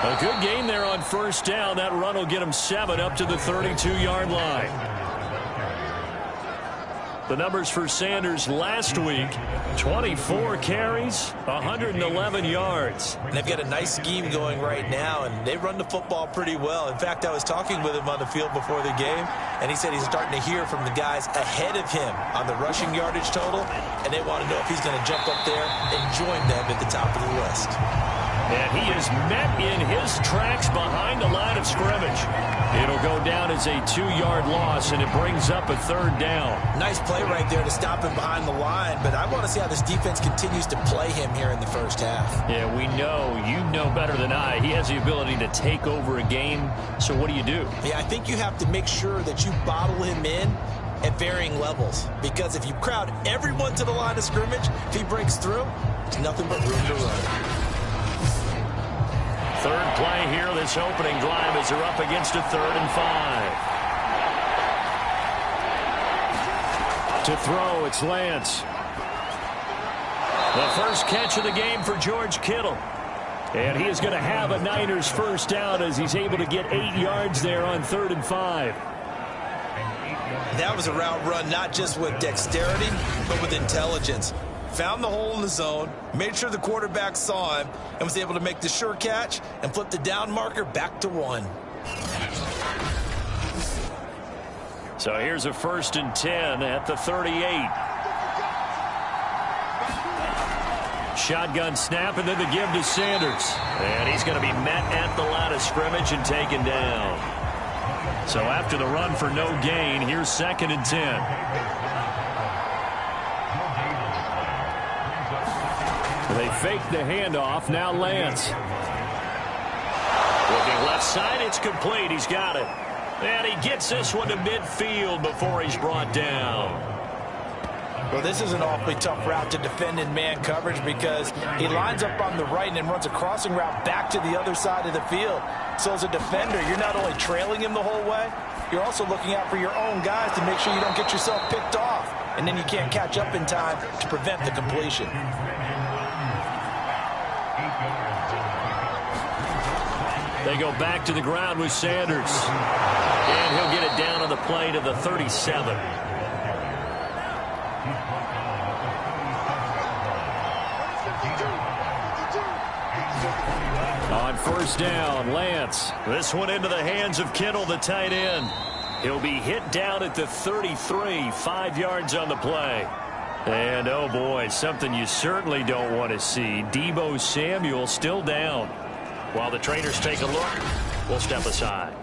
A good gain there on first down. That run will get him 7 up to the 32-yard line. The numbers for Sanders last week, 24 carries, 111 yards. And they've got a nice scheme going right now, and they run the football pretty well. In fact, I was talking with him on the field before the game, and he said he's starting to hear from the guys ahead of him on the rushing yardage total, and they want to know if he's going to jump up there and join them at the top of the list. And he is met in his tracks behind the line of scrimmage. It'll go down as a 2-yard loss, and it brings up a 3rd down. Nice play right there to stop him behind the line, but I want to see how this defense continues to play him here in the first half. Yeah, we know, you know better than I, he has the ability to take over a game, so what do you do? Yeah, I think you have to make sure that you bottle him in at varying levels, because if you crowd everyone to the line of scrimmage, if he breaks through, there's nothing but room to run. 3rd play here, this opening drive, as they're up against a 3rd and 5. To throw, it's Lance. The first catch of the game for George Kittle. And he is going to have a Niners first down as he's able to get 8 yards there on 3rd and 5. That was a route run not just with dexterity, but with intelligence. Found the hole in the zone, made sure the quarterback saw him, and was able to make the sure catch and flip the down marker back to 1. So here's a 1st and 10 at the 38. Shotgun snap, and then the give to Sanders. And he's going to be met at the line of scrimmage and taken down. So after the run for no gain, here's 2nd and 10. They fake the handoff. Now Lance. Looking left side. It's complete. He's got it. And he gets this one to midfield before he's brought down. Well, this is an awfully tough route to defend in man coverage because he lines up on the right and then runs a crossing route back to the other side of the field. So as a defender, you're not only trailing him the whole way, you're also looking out for your own guys to make sure you don't get yourself picked off. And then you can't catch up in time to prevent the completion. They go back to the ground with Sanders. And he'll get it down on the play to the 37. On first down, Lance. This one into the hands of Kittle, the tight end. He'll be hit down at the 33, 5 yards on the play. And, oh, boy, something you certainly don't want to see. Deebo Samuel still down. While the trainers take a look, we'll step aside.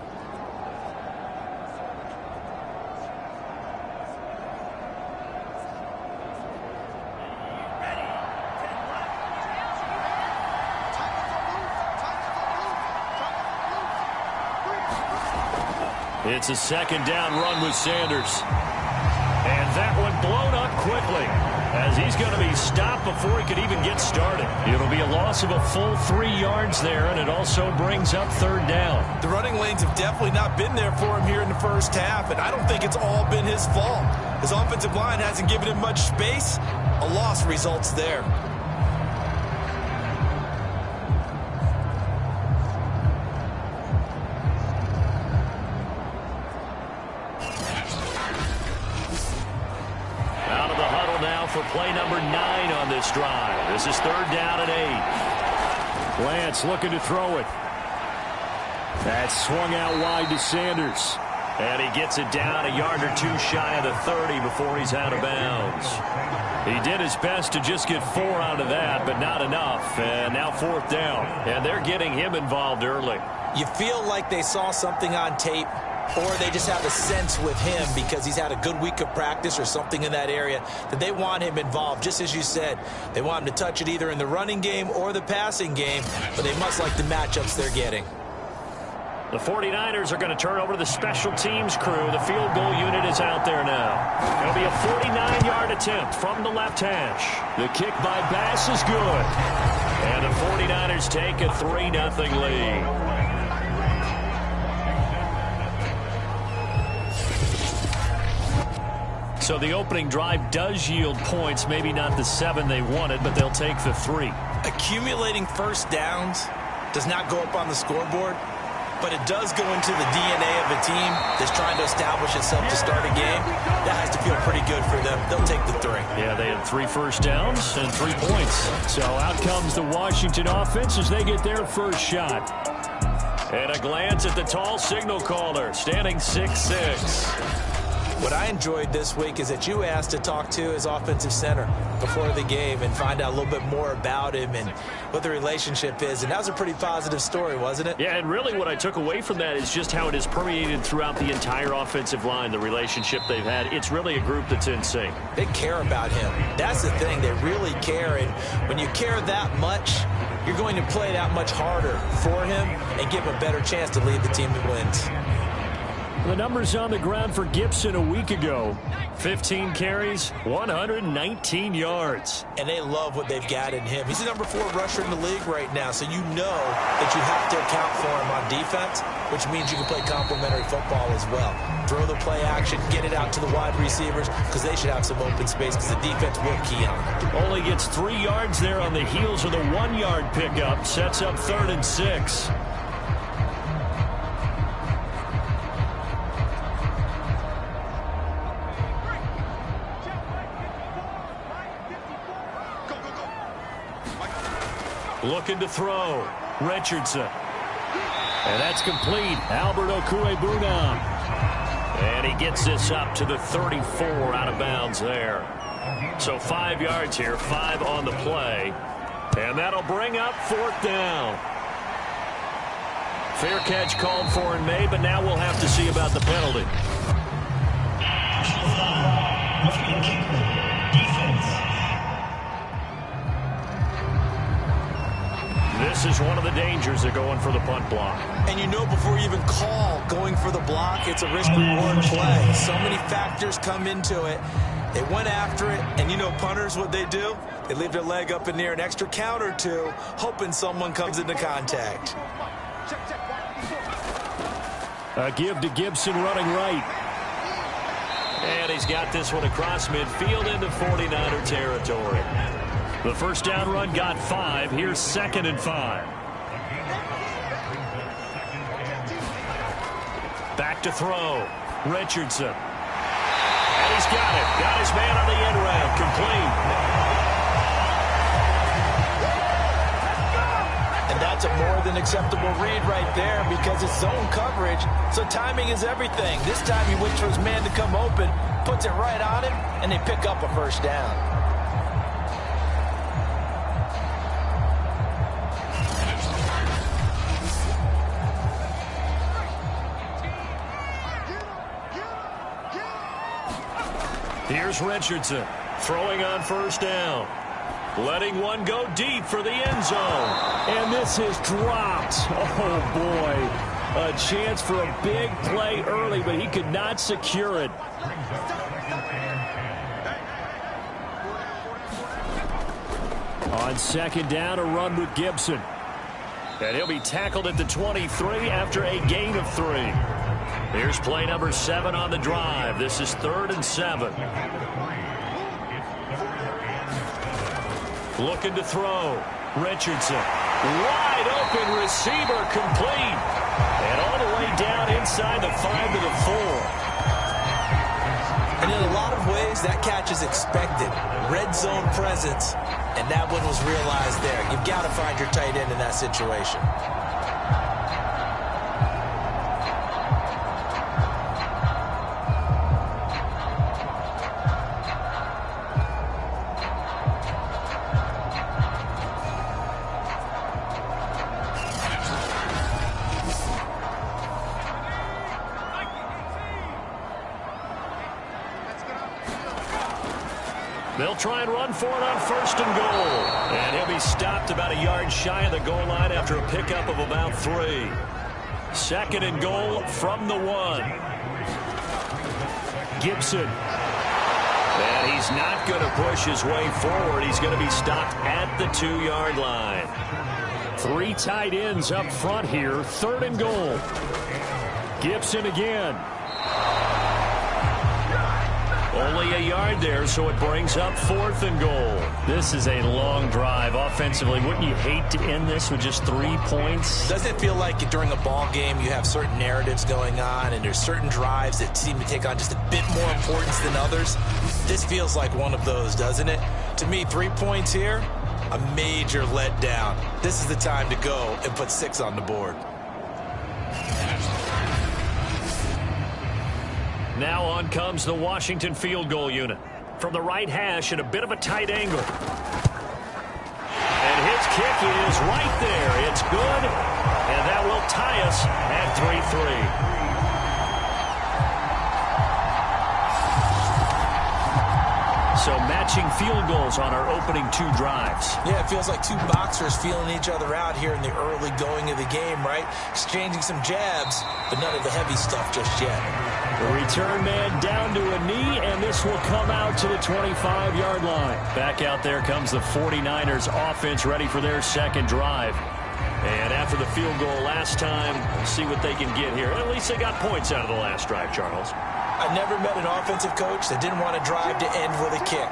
It's a 2nd down run with Sanders. And that one blown up quickly as he's going to be stopped before he could even get started. It'll be a loss of a full 3 yards there, and it also brings up 3rd down. The running lanes have definitely not been there for him here in the first half, and I don't think it's all been his fault. His offensive line hasn't given him much space. A loss results there. For play number 9 on this drive. This is 3rd down and 8. Lance looking to throw it. That's swung out wide to Sanders. And he gets it down a yard or 2 shy of the 30 before he's out of bounds. He did his best to just get 4 out of that, but not enough. And now 4th down. And they're getting him involved early. You feel like they saw something on tape, or they just have a sense with him because he's had a good week of practice or something in that area that they want him involved. Just as you said, they want him to touch it either in the running game or the passing game, but they must like the matchups they're getting. The 49ers are going to turn over to the special teams crew. The field goal unit is out there now. It'll be a 49-yard attempt from the left hash. The kick by Bass is good. And the 49ers take a 3-0 lead. So the opening drive does yield points, maybe not the 7 they wanted, but they'll take the 3. Accumulating first downs does not go up on the scoreboard, but it does go into the DNA of a team that's trying to establish itself to start a game. That has to feel pretty good for them. They'll take the 3. Yeah, they had 3 first downs and 3 points. So out comes the Washington offense as they get their first shot. And a glance at the tall signal caller, standing 6'6". What I enjoyed this week is that you asked to talk to his offensive center before the game and find out a little bit more about him and what the relationship is. And that was a pretty positive story, wasn't it? Yeah, and really what I took away from that is just how it has permeated throughout the entire offensive line, the relationship they've had. It's really a group that's in sync. They care about him. That's the thing. They really care. And when you care that much, you're going to play that much harder for him and give him a better chance to lead the team that wins. The numbers on the ground for Gibson a week ago. 15 carries, 119 yards. And they love what they've got in him. He's the number 4 rusher in the league right now, so you know that you have to account for him on defense, which means you can play complementary football as well. Throw the play action, get it out to the wide receivers, because they should have some open space because the defense will key on it. Only gets 3 yards there on the heels of the 1-yard pickup. Sets up 3rd and 6. Looking to throw. Richardson. And that's complete. Albert Okwuegbunam. And he gets this up to the 34 out of bounds there. So 5 yards here, 5 on the play. And that'll bring up 4th down. Fair catch called for and made, but now we'll have to see about the penalty. This is one of the dangers of going for the punt block. And you know before you even call going for the block, it's a risk-reward play. So many factors come into it. They went after it, and you know punters, what they do? They leave their leg up in the air an extra count or two, hoping someone comes into contact. A give to Gibson running right. And he's got this one across midfield into 49er territory. The first down run got 5. Here's 2nd and 5. Back to throw. Richardson. And he's got it. Got his man on the end round. Complete. And that's a more than acceptable read right there because it's zone coverage. So timing is everything. This time he waits for his man to come open, puts it right on him, and they pick up a first down. Here's Richardson throwing on first down. Letting one go deep for the end zone. And this is dropped. Oh, boy. A chance for a big play early, but he could not secure it. On 2nd down, a run with Gibson. And he'll be tackled at the 23 after a gain of 3. Here's play number 7 on the drive. This is 3rd and 7. Looking to throw. Richardson. Wide open receiver complete. And all the way down inside the 5 to the 4. And in a lot of ways, that catch is expected. Red zone presence. And that one was realized there. You've got to find your tight end in that situation. They'll try and run for it on 1st and goal. And he'll be stopped about a yard shy of the goal line after a pickup of about 3. 2nd and goal from the 1. Gibson. And he's not going to push his way forward. He's going to be stopped at the 2-yard line. 3 tight ends up front here. 3rd and goal. Gibson again. Only a yard there, so it brings up 4th and goal. This is a long drive offensively. Wouldn't you hate to end this with just 3 points? Doesn't it feel like during a ball game you have certain narratives going on and there's certain drives that seem to take on just a bit more importance than others? This feels like one of those, doesn't it? To me, 3 points here, a major letdown. This is the time to go and put 6 on the board. Now on comes the Washington field goal unit. From the right hash at a bit of a tight angle. And his kick is right there. It's good. And that will tie us at 3-3. So matching field goals on our opening 2 drives. Yeah, it feels like 2 boxers feeling each other out here in the early going of the game, right? Exchanging some jabs, but none of the heavy stuff just yet. The return man down to a knee, and this will come out to the 25-yard line. Back out there comes the 49ers offense ready for their second drive. And after the field goal last time, we'll see what they can get here. At least they got points out of the last drive, Charles. I never met an offensive coach that didn't want to drive to end with a kick.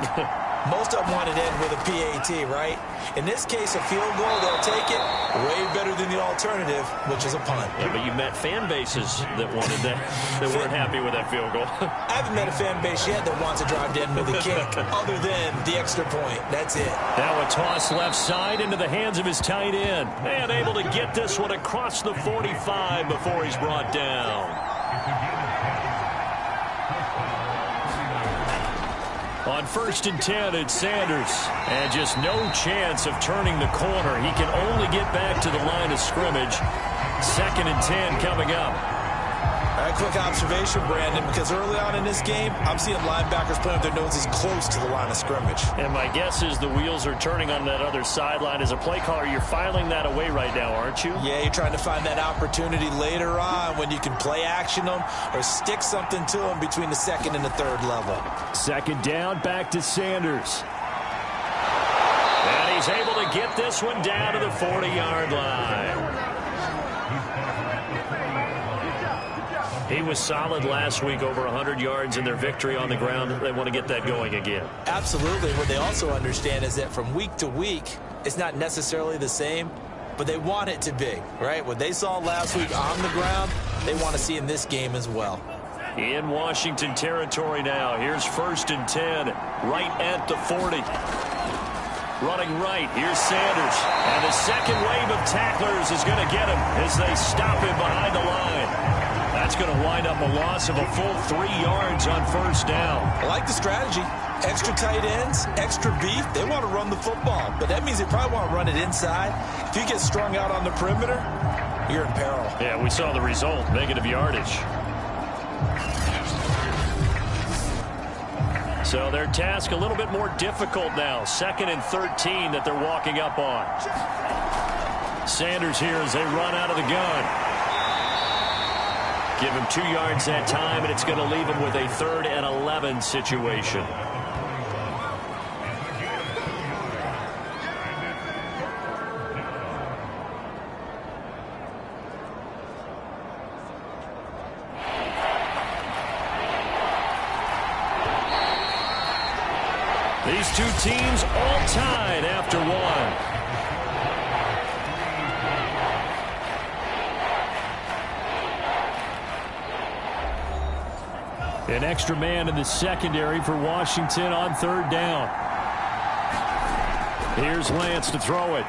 Most of them want it to end with a PAT, right? In this case, a field goal, they'll take it way better than the alternative, which is a punt. Yeah, but you met fan bases that wanted that weren't happy with that field goal. I haven't met a fan base yet that wants to drive to end with a kick, other than the extra point. That's it. Now a toss left side into the hands of his tight end. And able to get this one across the 45 before he's brought down. On 1st and 10, it's Sanders. And just no chance of turning the corner. He can only get back to the line of scrimmage. 2nd and 10 coming up. A quick observation, Brandon, because early on in this game, I'm seeing linebackers playing with their noses close to the line of scrimmage. And my guess is the wheels are turning on that other sideline. As a play caller, you're filing that away right now, aren't you? Yeah, you're trying to find that opportunity later on when you can play action them or stick something to them between the 2nd and the 3rd level. 2nd down, back to Sanders. And he's able to get this one down to the 40-yard line. He was solid last week, over 100 yards in their victory on the ground. They want to get that going again. Absolutely. What they also understand is that from week to week, it's not necessarily the same, but they want it to be, right? What they saw last week on the ground, they want to see in this game as well. In Washington territory now. Here's 1st and 10, right at the 40. Running right, here's Sanders. And the second wave of tacklers is going to get him as they stop him behind the line. That's going to wind up a loss of a full 3 yards on 1st down. I like the strategy. Extra tight ends, extra beef. They want to run the football, but that means they probably want to run it inside. If you get strung out on the perimeter, you're in peril. Yeah, we saw the result, negative yardage. So their task a little bit more difficult now. 2nd and 13 that they're walking up on. Sanders here as they run out of the gun. Give him 2 yards that time, and it's going to leave him with a 3rd and 11 situation. These 2 teams all tied after 1. An extra man in the secondary for Washington on 3rd down. Here's Lance to throw it.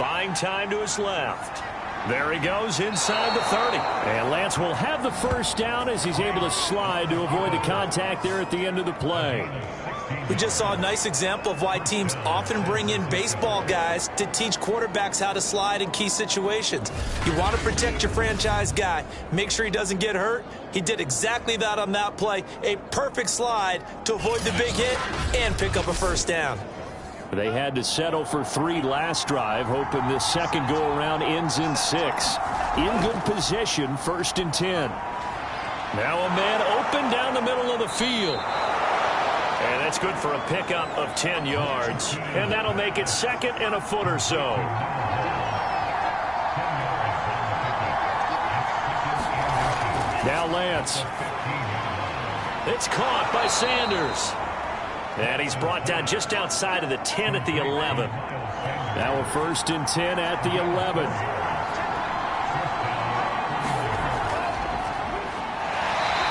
Buying time to his left. There he goes inside the 30. And Lance will have the 1st down as he's able to slide to avoid the contact there at the end of the play. We just saw a nice example of why teams often bring in baseball guys to teach quarterbacks how to slide in key situations. You want to protect your franchise guy. Make sure he doesn't get hurt. He did exactly that on that play. A perfect slide to avoid the big hit and pick up a 1st down. They had to settle for 3 last drive, hoping this second go-around ends in 6. In good position, 1st and 10. Now a man open down the middle of the field. And that's good for a pickup of 10 yards. And that'll make it 2nd and a foot or so. Now Lance. It's caught by Sanders. And he's brought down just outside of the 10 at the 11. Now a 1st and 10 at the 11.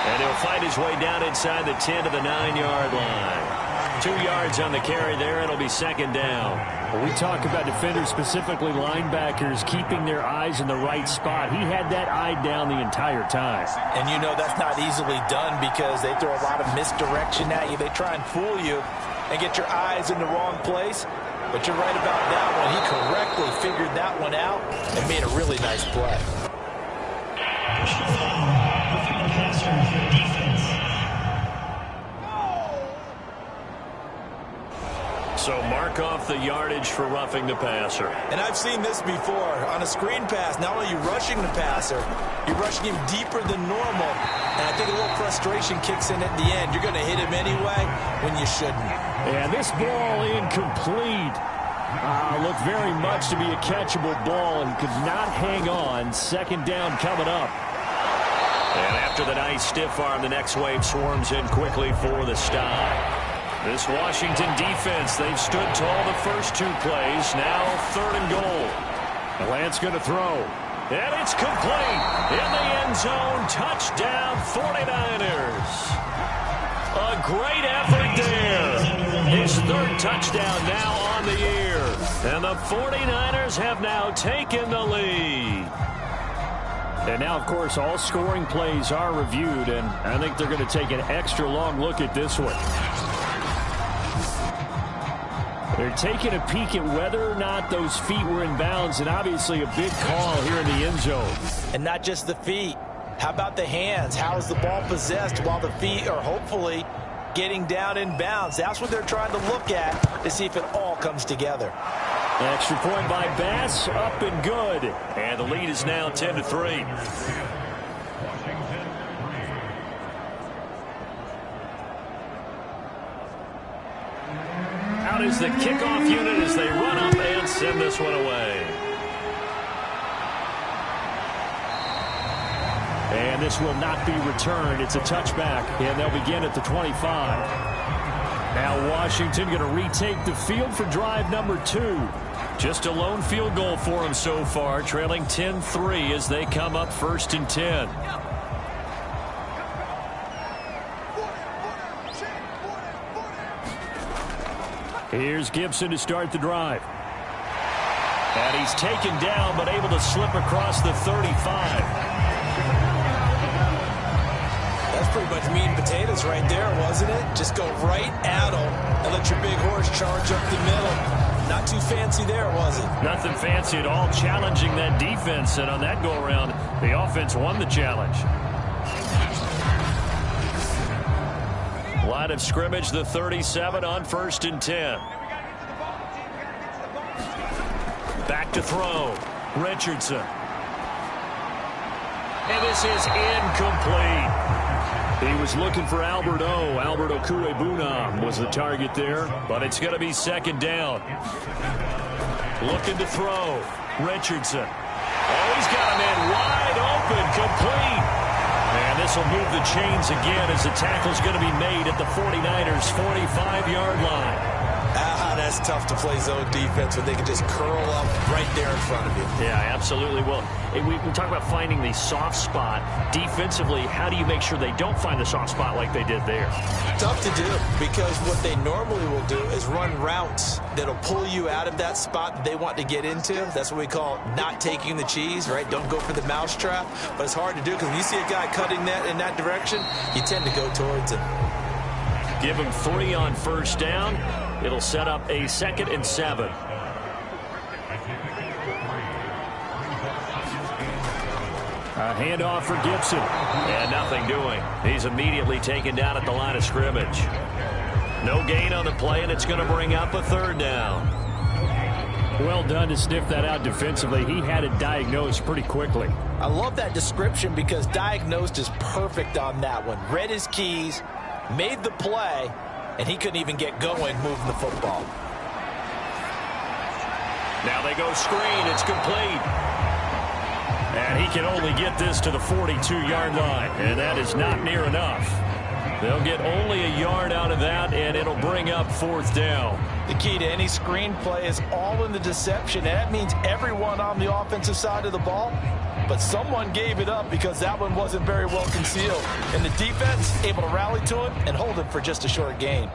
And he'll fight his way down inside the 10 to the 9-yard line. 2 yards on the carry there. It'll be 2nd down. When we talk about defenders, specifically linebackers, keeping their eyes in the right spot. He had that eye down the entire time. And you know that's not easily done because they throw a lot of misdirection at you. They try and fool you and get your eyes in the wrong place. But you're right about that one. He correctly figured that one out and made a really nice play. So mark off the yardage for roughing the passer. And I've seen this before. On a screen pass, not only are you rushing the passer, you're rushing him deeper than normal. And I think a little frustration kicks in at the end. You're going to hit him anyway when you shouldn't. And this ball incomplete. Looked very much to be a catchable ball and could not hang on. 2nd down coming up. And after the nice stiff arm, the next wave swarms in quickly for the stop. This Washington defense, they've stood tall the first 2 plays. Now 3rd and goal. Lance going to throw. And it's complete. In the end zone. Touchdown 49ers. A great effort there. His 3rd touchdown now on the year. And the 49ers have now taken the lead. And now, of course, all scoring plays are reviewed, and I think they're going to take an extra long look at this one. They're taking a peek at whether or not those feet were in bounds, and obviously a big call here in the end zone. And not just the feet. How about the hands? How is the ball possessed while the feet are hopefully getting down in bounds? That's what they're trying to look at to see if it all comes together. Extra point by Bass, up and good. And the lead is now 10-3. Out is the kickoff unit as they run up and send this one away. And this will not be returned. It's a touchback, and they'll begin at the 25. Now Washington going to retake the field for drive number 2. Just a lone field goal for them so far, trailing 10-3 as they come up 1st and 10. Here's Gibson to start the drive. And he's taken down, but able to slip across the 35. That's pretty much meat and potatoes right there, wasn't it? Just go right at him and let your big horse charge up the middle. Not too fancy there, was it? Nothing fancy at all, challenging that defense. And on that go-around, the offense won the challenge. Line of scrimmage, the 37 on 1st and 10. Back to throw. Richardson. And this is incomplete. He was looking for Albert O. Albert Okuebunam was the target there, but it's going to be 2nd down. Looking to throw. Richardson. Oh, he's got a man wide open, complete. And this will move the chains again as the tackle's going to be made at the 49ers' 45-yard line. That's tough to play zone defense when they can just curl up right there in front of you. Yeah, absolutely. Well, we talk about finding the soft spot. Defensively, how do you make sure they don't find the soft spot like they did there? Tough to do because what they normally will do is run routes that'll pull you out of that spot that they want to get into. That's what we call not taking the cheese, right? Don't go for the mousetrap. But it's hard to do because when you see a guy cutting that in that direction, you tend to go towards him. Give him 3 on 1st down. It'll set up a 2nd and 7. A handoff for Gibson. And nothing doing. He's immediately taken down at the line of scrimmage. No gain on the play, and it's going to bring up a 3rd down. Well done to sniff that out defensively. He had it diagnosed pretty quickly. I love that description because diagnosed is perfect on that one. Read his keys, made the play, and he couldn't even get going moving the football. Now they go screen. It's complete. And he can only get this to the 42-yard line, and that is not near enough. They'll get only a yard out of that, and it'll bring up 4th down. The key to any screenplay is all in the deception, and that means everyone on the offensive side of the ball. But someone gave it up because that one wasn't very well concealed. And the defense able to rally to it and hold it for just a short gain.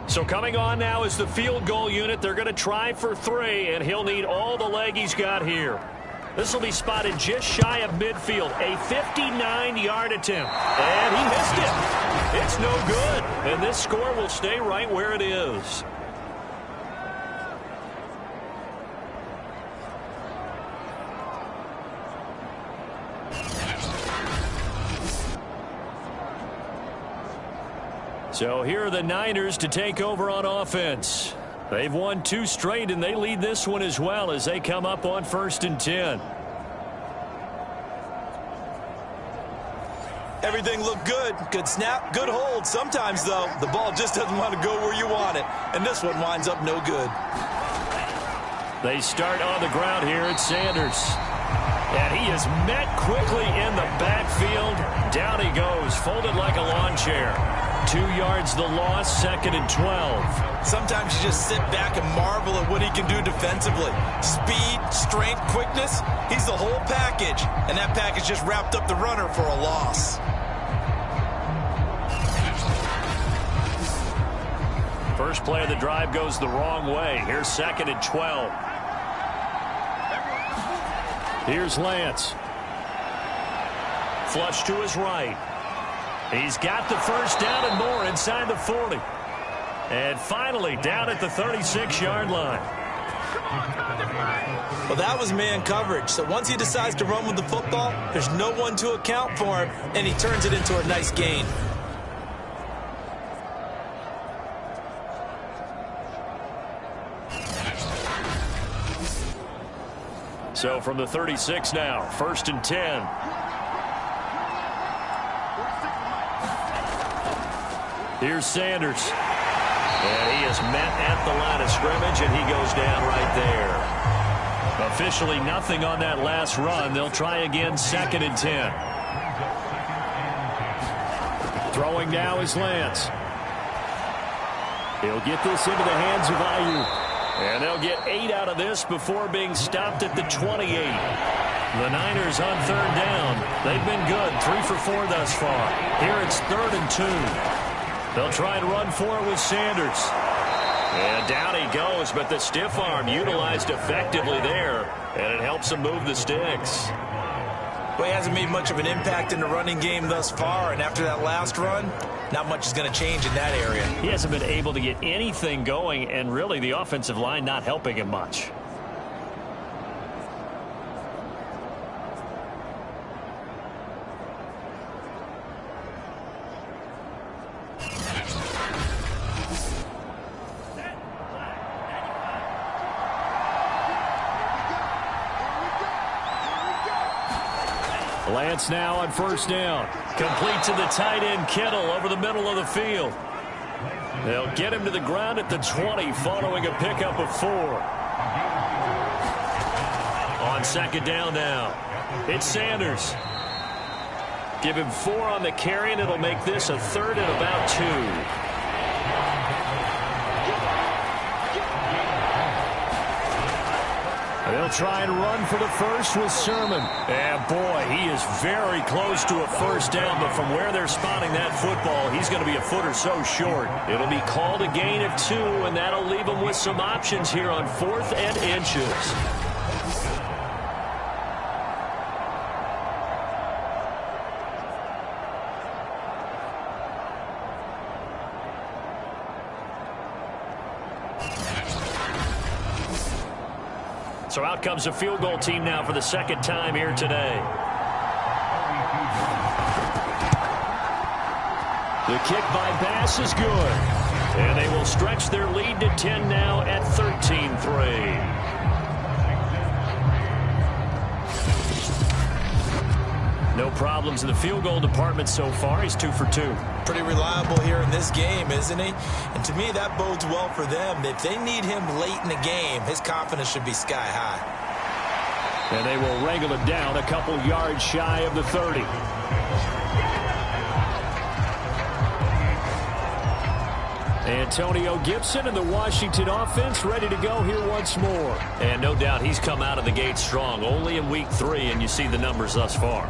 So coming on now is the field goal unit. They're going to try for 3, and he'll need all the leg he's got here. This will be spotted just shy of midfield. A 59-yard attempt. And he missed it. It's no good. And this score will stay right where it is. So here are the Niners to take over on offense. They've won 2 straight, and they lead this one as well as they come up on 1st and 10. Everything looked good. Good snap, good hold. Sometimes, though, the ball just doesn't want to go where you want it. And this one winds up no good. They start on the ground here at Sanders. And he is met quickly in the backfield. Down he goes, folded like a lawn chair. 2 yards the loss, 2nd and 12. Sometimes you just sit back and marvel at what he can do defensively. Speed, strength, quickness, he's the whole package. And that package just wrapped up the runner for a loss. First play of the drive goes the wrong way. Here's 2nd and 12. Here's Lance. Flush to his right. He's got the first down and more inside the 40. And finally down at the 36-yard line. Well, that was man coverage. So once he decides to run with the football, there's no one to account for him, and he turns it into a nice gain. So from the 36 now, 1st and 10. Here's Sanders. And he is met at the line of scrimmage, and he goes down right there. Officially nothing on that last run. They'll try again, 2nd and 10. Throwing now is Lance. He'll get this into the hands of Ayuk. And they'll get 8 out of this before being stopped at the 28. The Niners on 3rd down. They've been good, 3 for 4 thus far. Here it's 3rd and 2. They'll try and run for it with Sanders. And down he goes, but the stiff arm utilized effectively there, and it helps him move the sticks. Well, he hasn't made much of an impact in the running game thus far, and after that last run, not much is going to change in that area. He hasn't been able to get anything going, and really the offensive line not helping him much. Lance now on 1st down. Complete to the tight end, Kittle, over the middle of the field. They'll get him to the ground at the 20 following a pickup of 4. On 2nd down now, it's Sanders. Give him 4 on the carry, and it'll make this a 3rd and about 2. They'll try and run for the first with Sermon. And boy, he is very close to a 1st down, but from where they're spotting that football, he's going to be a foot or so short. It'll be called a gain of 2, and that'll leave him with some options here on 4th and inches. So out comes a field goal team now for the 2nd time here today. The kick by Bass is good. And they will stretch their lead to 10 now at 13-3. No problems in the field goal department so far. He's 2 for 2. Pretty reliable here in this game, isn't he? And to me, that bodes well for them. If they need him late in the game, his confidence should be sky high. And they will wrangle it down a couple yards shy of the 30. Antonio Gibson and the Washington offense ready to go here once more. And no doubt he's come out of the gate strong, only in week 3, and you see the numbers thus far.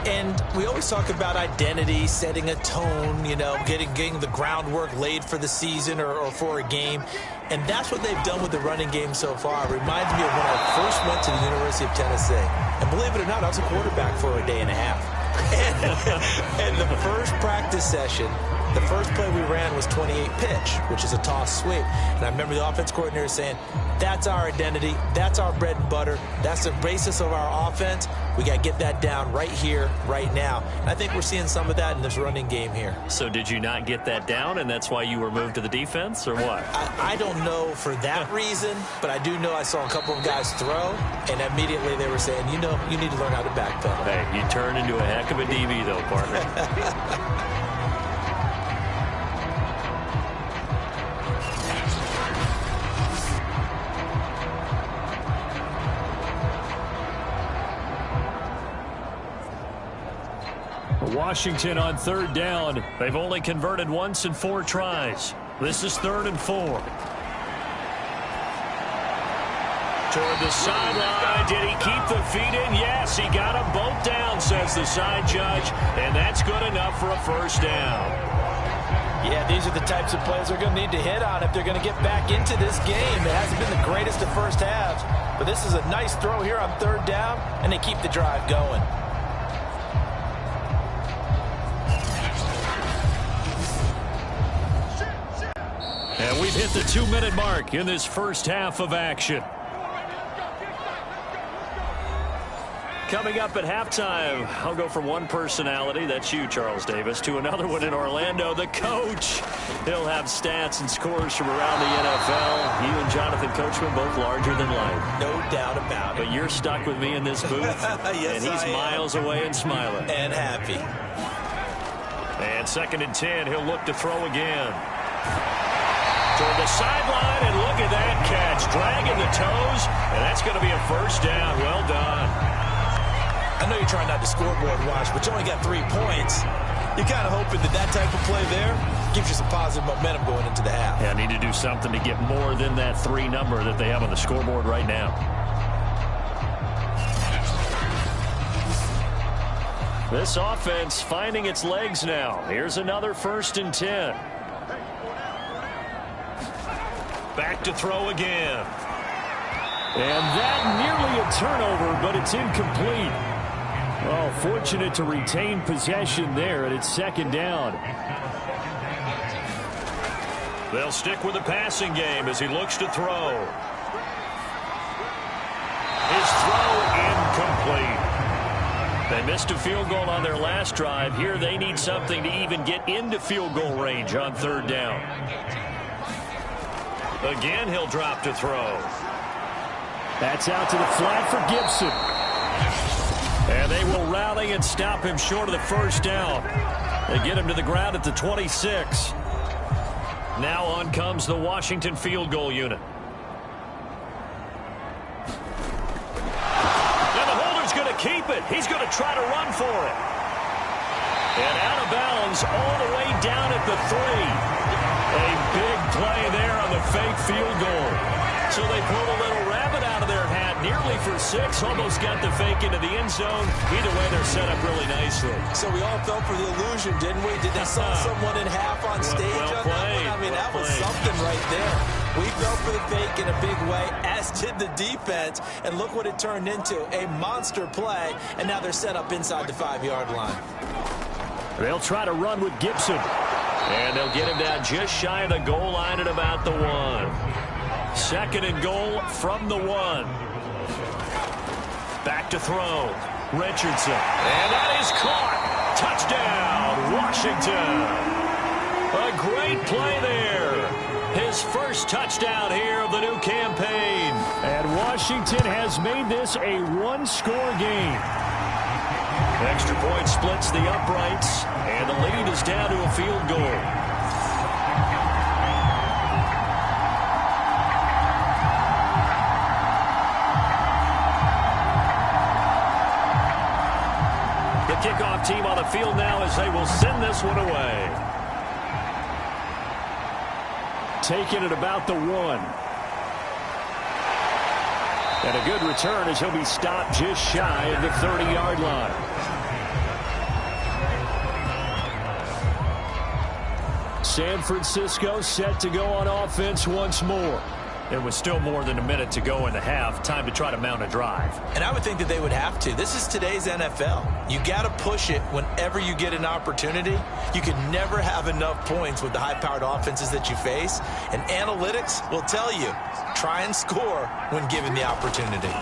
And we always talk about identity, setting a tone, you know, getting the groundwork laid for the season or for a game. And that's what they've done with the running game so far. It reminds me of when I first went to the University of Tennessee. And believe it or not, I was a quarterback for a day and a half. And the first practice session, the first play we ran was 28 pitch, which is a toss sweep. And I remember the offense coordinator saying, that's our identity, that's our bread and butter, that's the basis of our offense. We got to get that down right here, right now. And I think we're seeing some of that in this running game here. So did you not get that down, and that's why you were moved to the defense, or what? I don't know for that reason, but I do know I saw a couple of guys throw, and immediately they were saying, you know, you need to learn how to backpedal. Hey, you turned into a heck of a DB, though, partner. Washington on third down. They've only converted once in 4 tries. This is 3rd and 4. Toward the sideline. Did he keep the feet in? Yes, he got them both down, says the side judge. And that's good enough for a first down. Yeah, these are the types of plays they're going to need to hit on if they're going to get back into this game. It hasn't been the greatest of first halves, but this is a nice throw here on 3rd down, and they keep the drive going. And we've hit the 2-minute mark in this first half of action. Coming up at halftime, I'll go from one personality, that's you, Charles Davis, to another one in Orlando, the coach. He'll have stats and scores from around the NFL. You and Jonathan Coachman both larger than life. No doubt about it. But you're stuck with me in this booth, yes, and he's miles away and smiling. And happy. And 2nd and 10, he'll look to throw again. Toward the sideline, and look at that catch. Dragging the toes, and that's going to be a first down. Well done. I know you're trying not to scoreboard watch, but you only got 3 points. You're kind of hoping that type of play there gives you some positive momentum going into the half. Yeah, I need to do something to get more than that 3 number that they have on the scoreboard right now. This offense finding its legs now. Here's another 1st and 10. Back to throw again. And that nearly a turnover, but it's incomplete. Well, fortunate to retain possession there, and it's 2nd down. They'll stick with the passing game as he looks to throw. His throw incomplete. They missed a field goal on their last drive. Here they need something to even get into field goal range on 3rd down. Again, he'll drop to throw. That's out to the flat for Gibson. And they will rally and stop him short of the first down. They get him to the ground at the 26. Now on comes the Washington field goal unit. And the holder's going to keep it. He's going to try to run for it. And out of bounds all the way down at the 3. A big play there on the fake field goal. So they pulled a little rabbit out of their hat, nearly for 6, almost got the fake into the end zone. Either way, they're set up really nicely. So we all fell for the illusion, didn't we? Did they saw someone in half on stage on that one? I mean, that was something right there. We fell for the fake in a big way, as did the defense. And look what it turned into, a monster play. And now they're set up inside the 5-yard line. They'll try to run with Gibson. And they'll get him down just shy of the goal line at about the 1. 2nd and goal from the 1. Back to throw. Richardson. And that is caught. Touchdown, Washington. A great play there. His first touchdown here of the new campaign. And Washington has made this a 1-score game. Extra point splits the uprights, and the lead is down to a field goal. team on the field now as they will send this one away. Taking it about the 1. And a good return as he'll be stopped just shy of the 30-yard line. San Francisco set to go on offense once more. There was still more than a minute to go in the half. Time to try to mount a drive. And I would think that they would have to. This is today's NFL. You got to push it whenever you get an opportunity. You can never have enough points with the high-powered offenses that you face. And analytics will tell you, try and score when given the opportunity.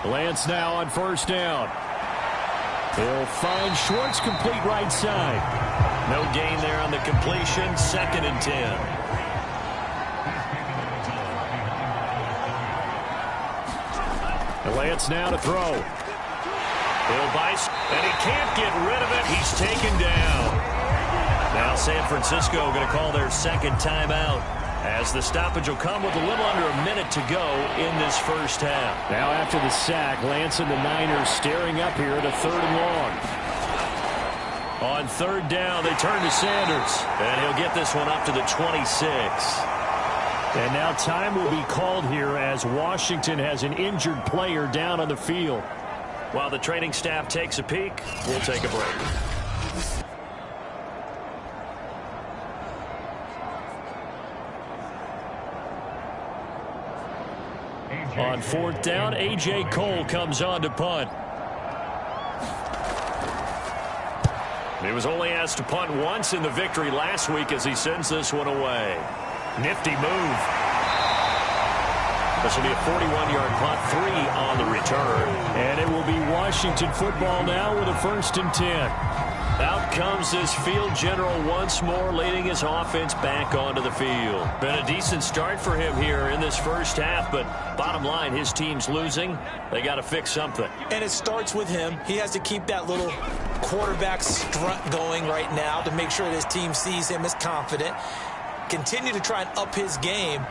Lance now on first down. He'll find Schwartz complete right side. No gain there on the completion. 2nd and 10. Lance now to throw. He'll bice, and he can't get rid of it. He's taken down. Now San Francisco going to call their 2nd timeout as the stoppage will come with a little under a minute to go in this first half. Now after the sack, Lance and the Niners staring up here at a 3rd and long. On 3rd down, they turn to Sanders, and he'll get this one up to the 26. And now time will be called here as Washington has an injured player down on the field. While the training staff takes a peek, we'll take a break. On 4th down, A.J. Cole comes on to punt. He was only asked to punt once in the victory last week as he sends this one away. Nifty move. This will be a 41-yard punt, 3 on the return. And it will be Washington football now with a 1st and 10. Out comes this field general once more, leading his offense back onto the field. Been a decent start for him here in this first half, but bottom line, his team's losing. They got to fix something. And it starts with him. He has to keep that little quarterback strut going right now to make sure that his team sees him as confident. Continue to try and up his game,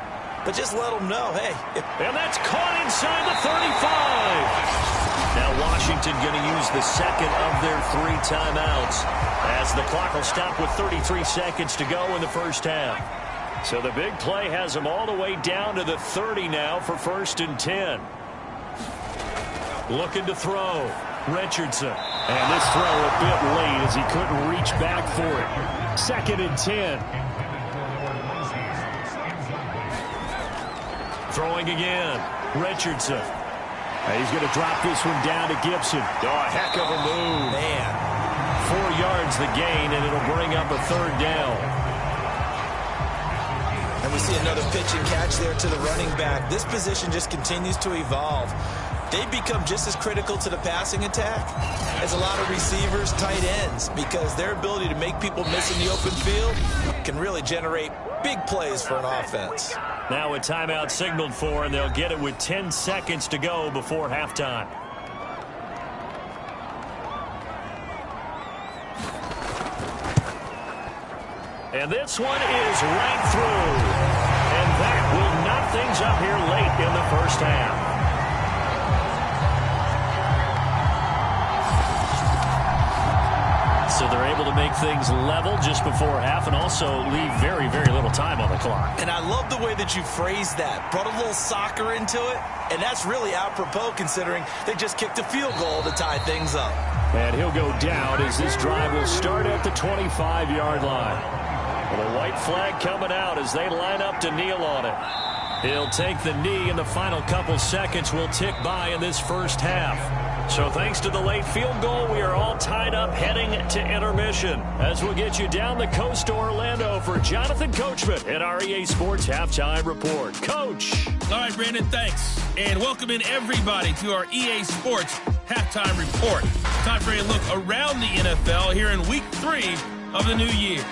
but just let him know, hey. And that's caught inside the 35. Now Washington going to use the 2nd of their 3 timeouts as the clock will stop with 33 seconds to go in the first half. So the big play has them all the way down to the 30 now for 1st and 10. Looking to throw. Richardson. And this throw a bit late as he couldn't reach back for it. 2nd and 10. Throwing again. Richardson. He's going to drop this one down to Gibson. Oh, a heck of a move. Man. 4 yards the gain, and it'll bring up a 3rd down. And we see another pitch and catch there to the running back. This position just continues to evolve. They become just as critical to the passing attack as a lot of receivers, tight ends, because their ability to make people miss in the open field can really generate big plays for an offense. Now a timeout signaled for, and they'll get it with 10 seconds to go before halftime. And this one is right through. And that will knock things up here late in the first half. So they're able to make things level just before half and also leave very, very little time on the clock. And I love the way that you phrased that. Brought a little soccer into it. And that's really apropos considering they just kicked a field goal to tie things up. And he'll go down as this drive will start at the 25-yard line. With a white flag coming out as they line up to kneel on it. He'll take the knee, and the final couple seconds will tick by in this first half. So thanks to the late field goal, we are all tied up heading to intermission. As we'll get you down the coast to Orlando for Jonathan Coachman at our EA Sports Halftime Report. Coach. All right, Brandon, thanks. And welcome in everybody to our EA Sports Halftime Report. Time for a look around the NFL here in Week 3 of the new year.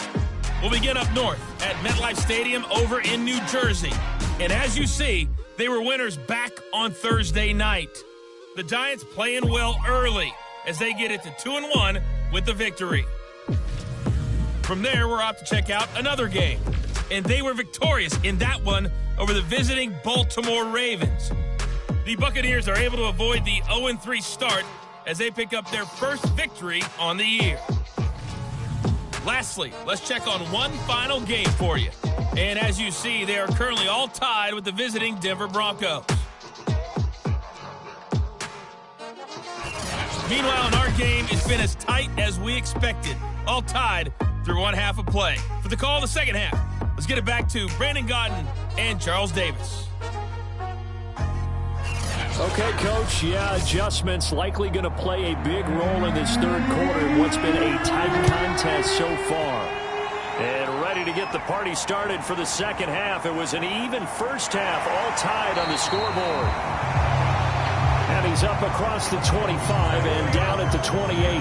We'll begin up north at MetLife Stadium over in New Jersey. And as you see, they were winners back on Thursday night. The Giants playing well early as they get it to 2-1 with the victory. From there, we're off to check out another game. And they were victorious in that one over the visiting Baltimore Ravens. The Buccaneers are able to avoid the 0-3 start as they pick up their first victory on the year. Lastly, let's check on one final game for you. And as you see, they are currently all tied with the visiting Denver Broncos. Meanwhile, in our game, it's been as tight as we expected, all tied through one half of play. For the call of the second half, let's get it back to Brandon Gaudin and Charles Davis. Okay, Coach, adjustments likely going to play a big role in this third quarter in what's been a tight contest so far. And ready to get the party started for the second half. It was an even first half, all tied on the scoreboard. And he's up across the 25 and down at the 28.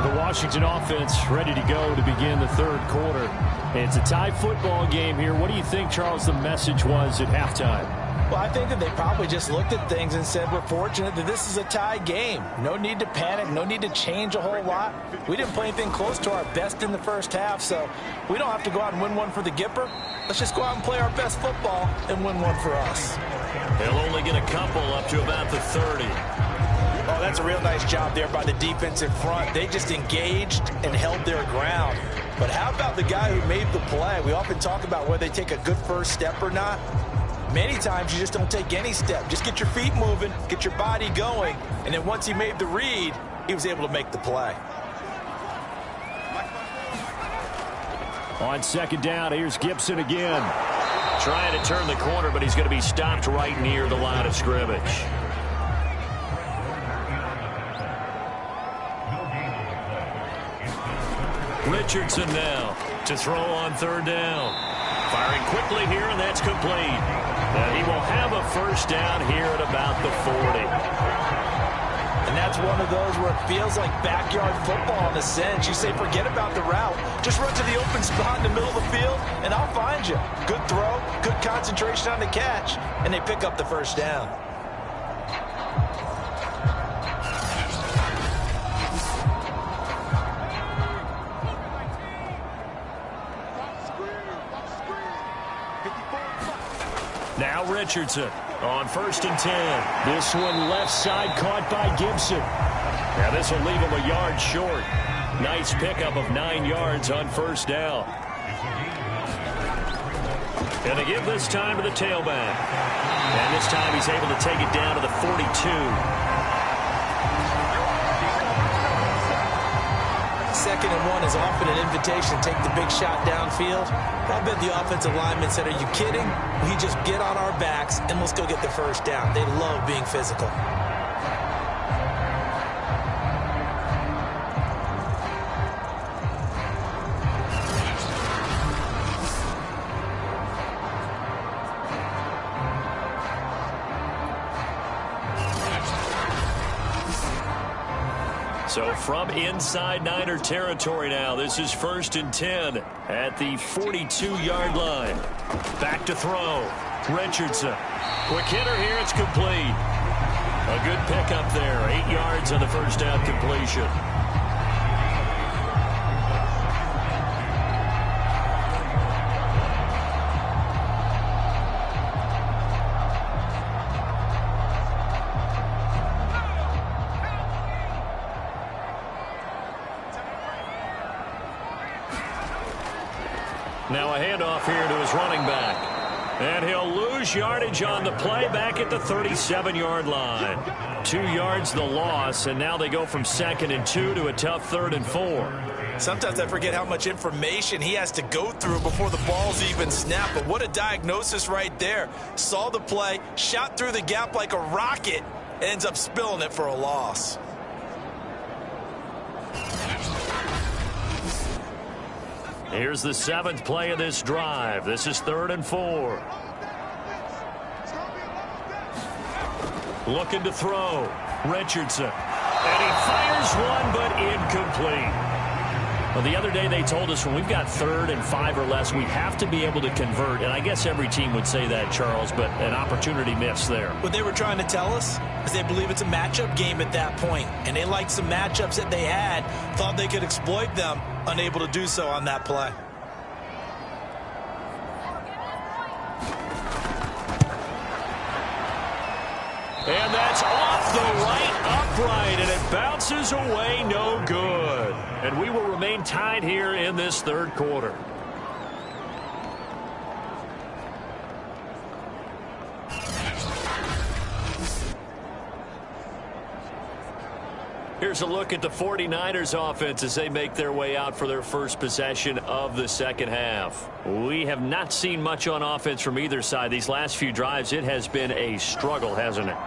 The Washington offense ready to go to begin the third quarter. It's a tie football game here. What do you think, Charles, the message was at halftime? Well, I think that they probably just looked at things and said, we're fortunate that this is a tie game. No need to panic. No need to change a whole lot. We didn't play anything close to our best in the first half, so we don't have to go out and win one for the Gipper. Let's just go out and play our best football and win one for us. They'll only get a couple up to about the 30. Oh, that's a real nice job there by the defense in front. They just engaged and held their ground. But how about the guy who made the play? We often talk about whether they take a good first step or not. Many times you just don't take any step. Just get your feet moving, get your body going, and then once he made the read, he was able to make the play. On second down, here's Gibson again. Trying to turn the corner, but he's going to be stopped right near the line of scrimmage. Richardson now to throw on third down. Firing quickly here, and that's complete. He will have a first down here at about the 40. And that's one of those where it feels like backyard football in a sense. You say, forget about the route. Just run to the open spot in the middle of the field, and I'll find you. Good throw, good concentration on the catch, and they pick up the first down. Now Richardson on 1st and 10. This one left side caught by Gibson. Now this will leave him a yard short. Nice pickup of 9 yards on first down. And they give this time to the tailback. And this time he's able to take it down to the 42. 2nd and 1 is often an invitation to take the big shot downfield. I bet the offensive lineman said, are you kidding? We just get on our backs and let's go get the first down. They love being physical. So from inside Niner territory now, this is 1st and 10 at the 42-yard line. Back to throw. Richardson. Quick hitter here. It's complete. A good pickup there. 8 yards on the first down completion. Now a handoff here to his running back. And he'll lose yardage on the play back at the 37-yard line. 2 yards the loss, and now they go from 2nd and 2 to a tough 3rd and 4. Sometimes I forget how much information he has to go through before the ball's even snapped. But what a diagnosis right there. Saw the play, shot through the gap like a rocket, ends up spilling it for a loss. Here's the 7th play of this drive. This is 3rd and 4. Looking to throw. Richardson. And he fires one, but incomplete. Well, the other day they told us when we've got 3rd and 5 or less, we have to be able to convert. And I guess every team would say that, Charles, but an opportunity missed there. What they were trying to tell us is they believe it's a matchup game at that point. And they liked some matchups that they had, thought they could exploit them, unable to do so on that play. And that's off the right upright, and it bounces away no good. And we will remain tied here in this third quarter. Here's a look at the 49ers offense as they make their way out for their first possession of the second half. We have not seen much on offense from either side. These last few drives, it has been a struggle, hasn't it?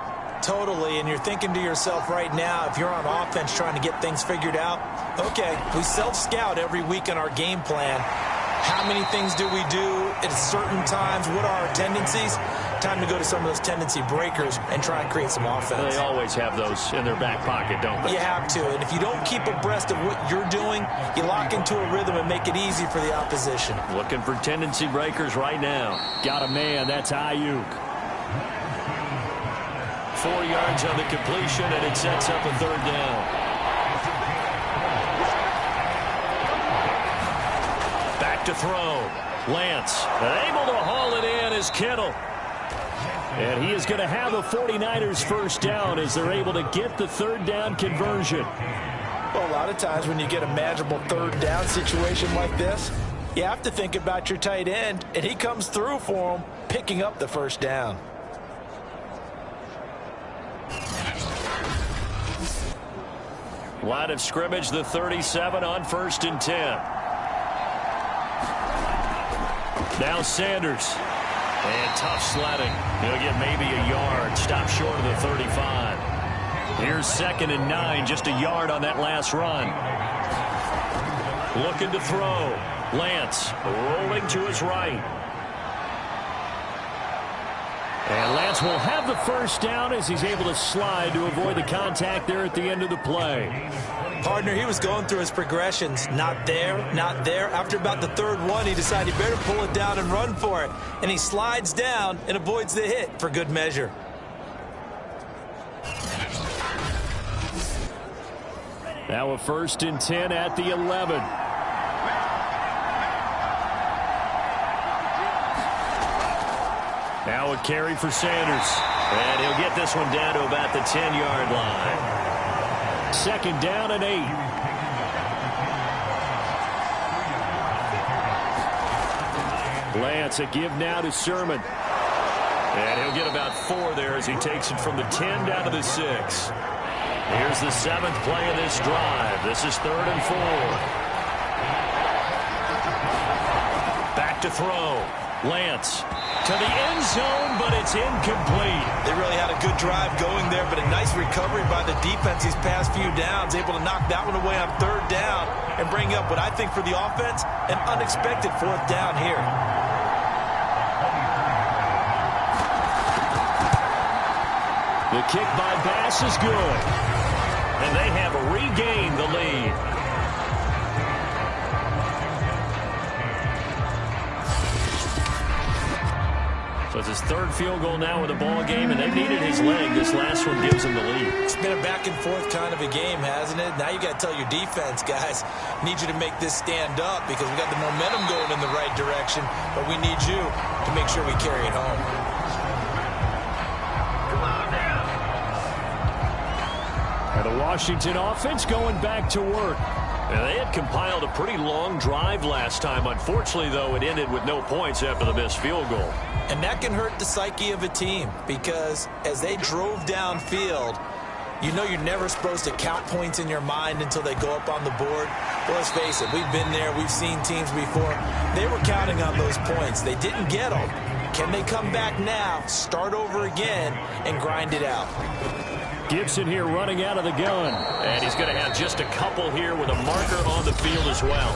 Totally, and you're thinking to yourself right now, if you're on offense trying to get things figured out, okay, we self-scout every week in our game plan. How many things do we do at certain times? What are our tendencies? Time to go to some of those tendency breakers and try and create some offense. They always have those in their back pocket, don't they? You have to, and if you don't keep abreast of what you're doing, you lock into a rhythm and make it easy for the opposition. Looking for tendency breakers right now. Got a man, that's Ayuk. 4 yards on the completion, and it sets up a third down. Back to throw. Lance, able to haul it in is Kittle. And he is going to have a 49ers first down as they're able to get the third down conversion. Well, a lot of times when you get a manageable third down situation like this, you have to think about your tight end, and he comes through for him, picking up the first down. Line of scrimmage, the 37 on 1st and 10. Now Sanders. And tough sledding. He'll get maybe a yard. Stop short of the 35. Here's 2nd and 9. Just a yard on that last run. Looking to throw. Lance rolling to his right. And Lance will have the first down as he's able to slide to avoid the contact there at the end of the play. Partner, he was going through his progressions. Not there, not there. After about the third one, he decided he better pull it down and run for it. And he slides down and avoids the hit for good measure. Now a 1st and 10 at the 11. Now a carry for Sanders. And he'll get this one down to about the 10-yard line. 2nd down and 8. Lance, a give now to Sermon. And he'll get about 4 there as he takes it from the 10 down to the 6. Here's the 7th play of this drive. This is 3rd and 4. Back to throw. Lance to the end zone, but it's incomplete. They really had a good drive going there, but a nice recovery by the defense these past few downs, able to knock that one away on 3rd down and bring up what I think for the offense, an unexpected 4th down here. The kick by Bass is good. And they have regained the lead. So it's his 3rd field goal now with the ball game, and they needed his leg. This last one gives him the lead. It's been a back-and-forth kind of a game, hasn't it? Now you got to tell your defense, guys, need you to make this stand up because we got the momentum going in the right direction, but we need you to make sure we carry it home. And the Washington offense going back to work. And they had compiled a pretty long drive last time. Unfortunately, though, it ended with no points after the missed field goal. And that can hurt the psyche of a team because as they drove downfield, you know you're never supposed to count points in your mind until they go up on the board. Well, let's face it, we've been there. We've seen teams before. They were counting on those points. They didn't get them. Can they come back now, start over again, and grind it out? Gibson here running out of the gun. And he's going to have just a couple here with a marker on the field as well.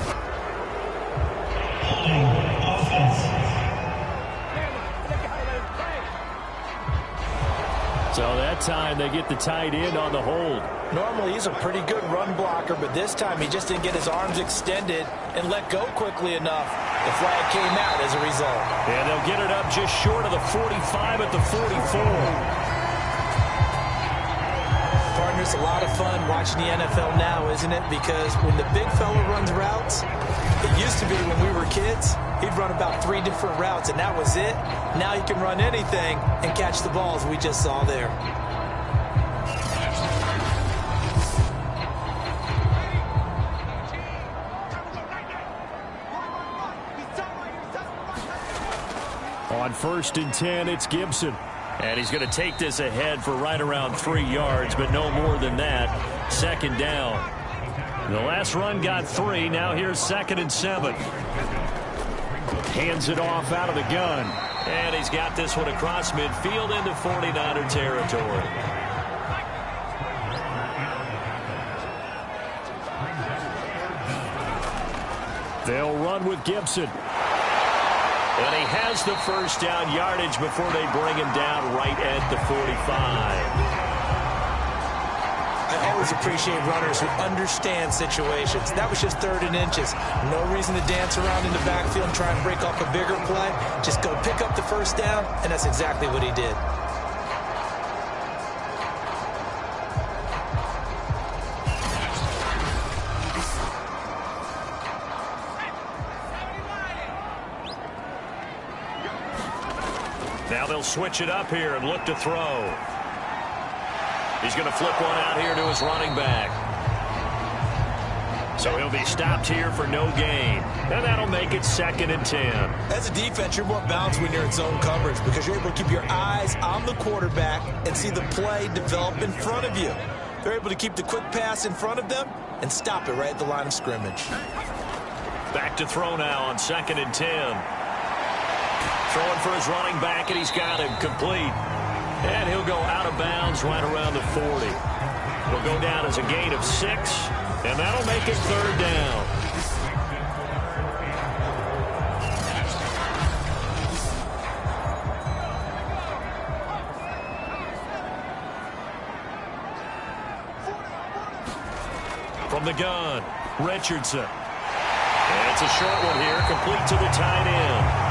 So that time they get the tight end on the hold. Normally he's a pretty good run blocker, but this time he just didn't get his arms extended and let go quickly enough. The flag came out as a result. And they'll get it up just short of the 45 at the 44. Partners, a lot of fun watching the NFL now, isn't it? Because when the big fella runs routes, it used to be when we were kids, he'd run about 3 different routes, and that was it. Now he can run anything and catch the balls we just saw there. On 1st and 10, it's Gibson. And he's going to take this ahead for right around 3 yards, but no more than that. 2nd down. The last run got 3. Now here's 2nd and 7. Hands it off out of the gun. And he's got this one across midfield into 49er territory. They'll run with Gibson. And he has the first down yardage before they bring him down right at the 45. I always appreciate runners who understand situations. That was just 3rd and inches. No reason to dance around in the backfield and try and break off a bigger play. Just go pick up the first down, and that's exactly what he did. Now they'll switch it up here and look to throw. He's going to flip one out here to his running back. So he'll be stopped here for no gain. And that'll make it 2nd and 10. As a defense, you're more balanced when you're in zone coverage because you're able to keep your eyes on the quarterback and see the play develop in front of you. They're able to keep the quick pass in front of them and stop it right at the line of scrimmage. Back to throw now on 2nd and 10. Throwing for his running back, and he's got him complete. And he'll go out of bounds right around the 40. He'll go down as a gain of 6, and that'll make it 3rd down. From the gun, Richardson. And it's a short one here, complete to the tight end.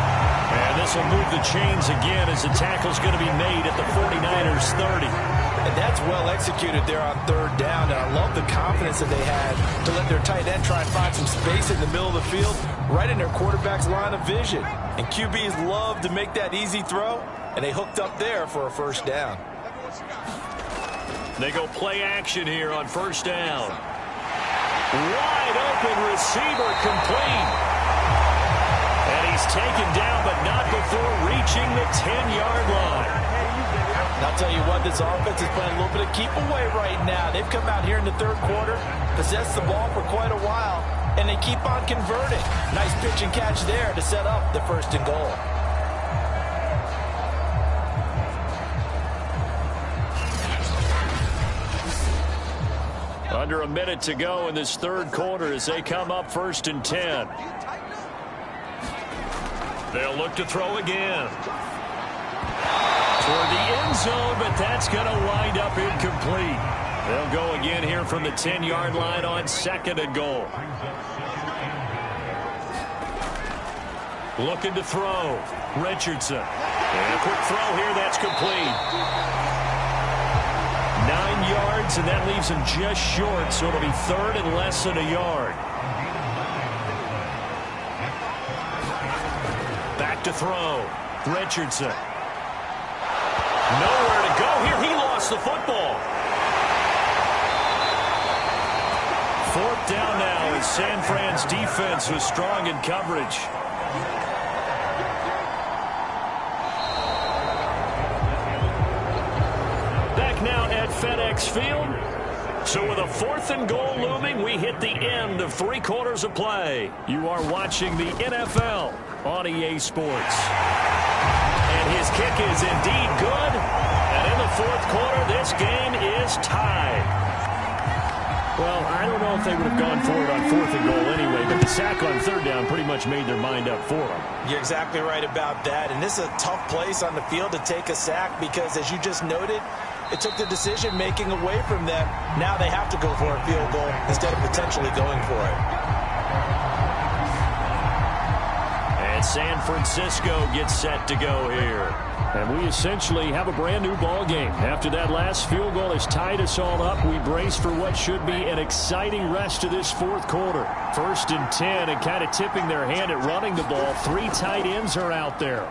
And this will move the chains again as the tackle's going to be made at the 49ers 30. And that's well executed there on 3rd down. And I love the confidence that they had to let their tight end try and find some space in the middle of the field, right in their quarterback's line of vision. And QBs love to make that easy throw, and they hooked up there for a 1st down. They go play action here on 1st down. Wide open receiver complete. And he's taken down, but not before reaching the 10-yard line. And I'll tell you what, this offense is playing a little bit of keep away right now. They've come out here in the 3rd quarter, possessed the ball for quite a while, and they keep on converting. Nice pitch and catch there to set up the 1st and goal. Under a minute to go in this 3rd quarter as they come up 1st and 10. They'll look to throw again. Toward the end zone, but that's going to wind up incomplete. They'll go again here from the 10-yard line on 2nd and goal. Looking to throw. Richardson. And a quick throw here, that's complete. 9 yards, and that leaves him just short, so it'll be 3rd and less than a yard. Back to throw. Richardson. Nowhere to go here. He lost the football. 4th down now as San Fran's defense was strong in coverage. Back now at FedEx Field. So with a 4th and goal looming, we hit the end of 3 quarters of play. You are watching the NFL on EA Sports. And his kick is indeed good. And in the 4th quarter, this game is tied. Well, I don't know if they would have gone for it on 4th and goal anyway, but the sack on 3rd down pretty much made their mind up for them. You're exactly right about that. And this is a tough place on the field to take a sack because, as you just noted, it took the decision-making away from them. Now they have to go for a field goal instead of potentially going for it. And San Francisco gets set to go here. And we essentially have a brand-new ball game. After that last field goal has tied us all up, we brace for what should be an exciting rest of this 4th quarter. 1st and 10, and kind of tipping their hand at running the ball. 3 tight ends are out there.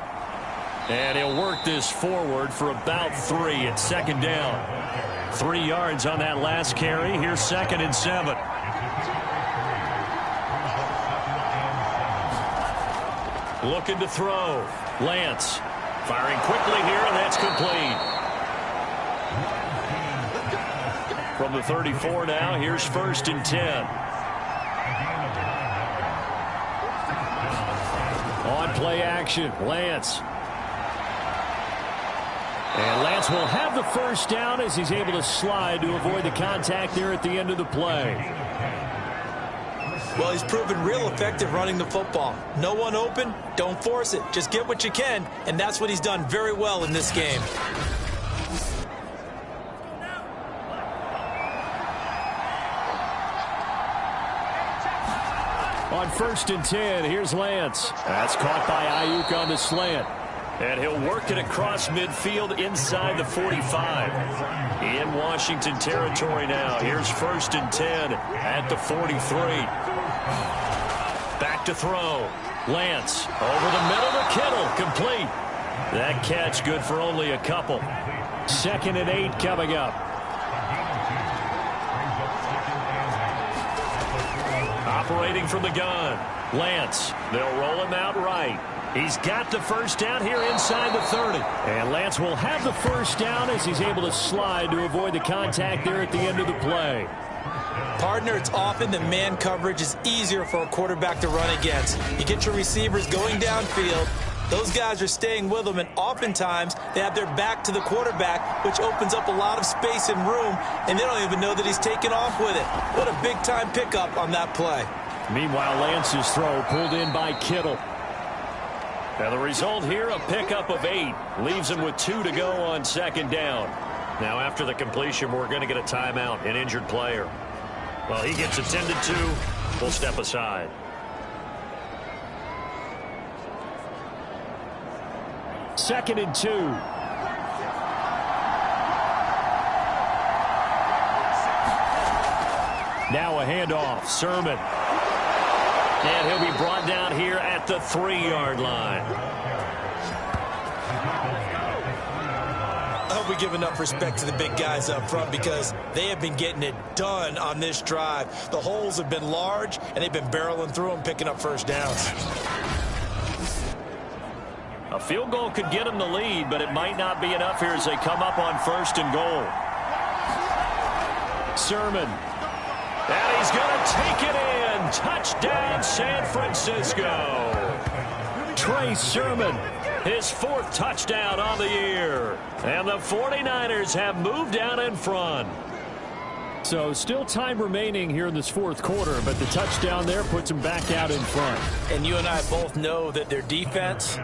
And he'll work this forward for about 3 at 2nd down. 3 yards on that last carry. Here's 2nd and 7. Looking to throw. Lance. Firing quickly here, and that's complete. From the 34 now, here's 1st and 10. On play action, Lance. And Lance will have the first down as he's able to slide to avoid the contact there at the end of the play. Well, he's proven real effective running the football. No one open, don't force it. Just get what you can, and that's what he's done very well in this game. On 1st and 10, here's Lance. That's caught by Ayuk on the slant. And he'll work it across midfield inside the 45. In Washington territory now. Here's 1st and 10 at the 43. Back to throw. Lance over the middle to Kittle. Complete. That catch good for only a couple. 2nd and 8 coming up. Operating from the gun. Lance. They'll roll him out right. He's got the first down here inside the 30. And Lance will have the first down as he's able to slide to avoid the contact there at the end of the play. Partner, it's often that man coverage is easier for a quarterback to run against. You get your receivers going downfield. Those guys are staying with them, and oftentimes they have their back to the quarterback, which opens up a lot of space and room, and they don't even know that he's taken off with it. What a big-time pickup on that play. Meanwhile, Lance's throw pulled in by Kittle. Now the result here, a pickup of 8. Leaves him with 2 to go on 2nd down. Now after the completion, we're going to get a timeout, an injured player. Well, he gets attended to. We'll step aside. Second and 2. Now a handoff. Sermon. And he'll be brought down here at the 3-yard line. I hope we give enough respect to the big guys up front because they have been getting it done on this drive. The holes have been large, and they've been barreling through them, picking up first downs. A field goal could get them the lead, but it might not be enough here as they come up on 1st and goal. Sermon. And he's going to take it in. Touchdown, San Francisco. Trey Sermon, his 4th touchdown on the year. And the 49ers have moved down in front. So still time remaining here in this 4th quarter, but the touchdown there puts them back out in front. And you and I both know that their defense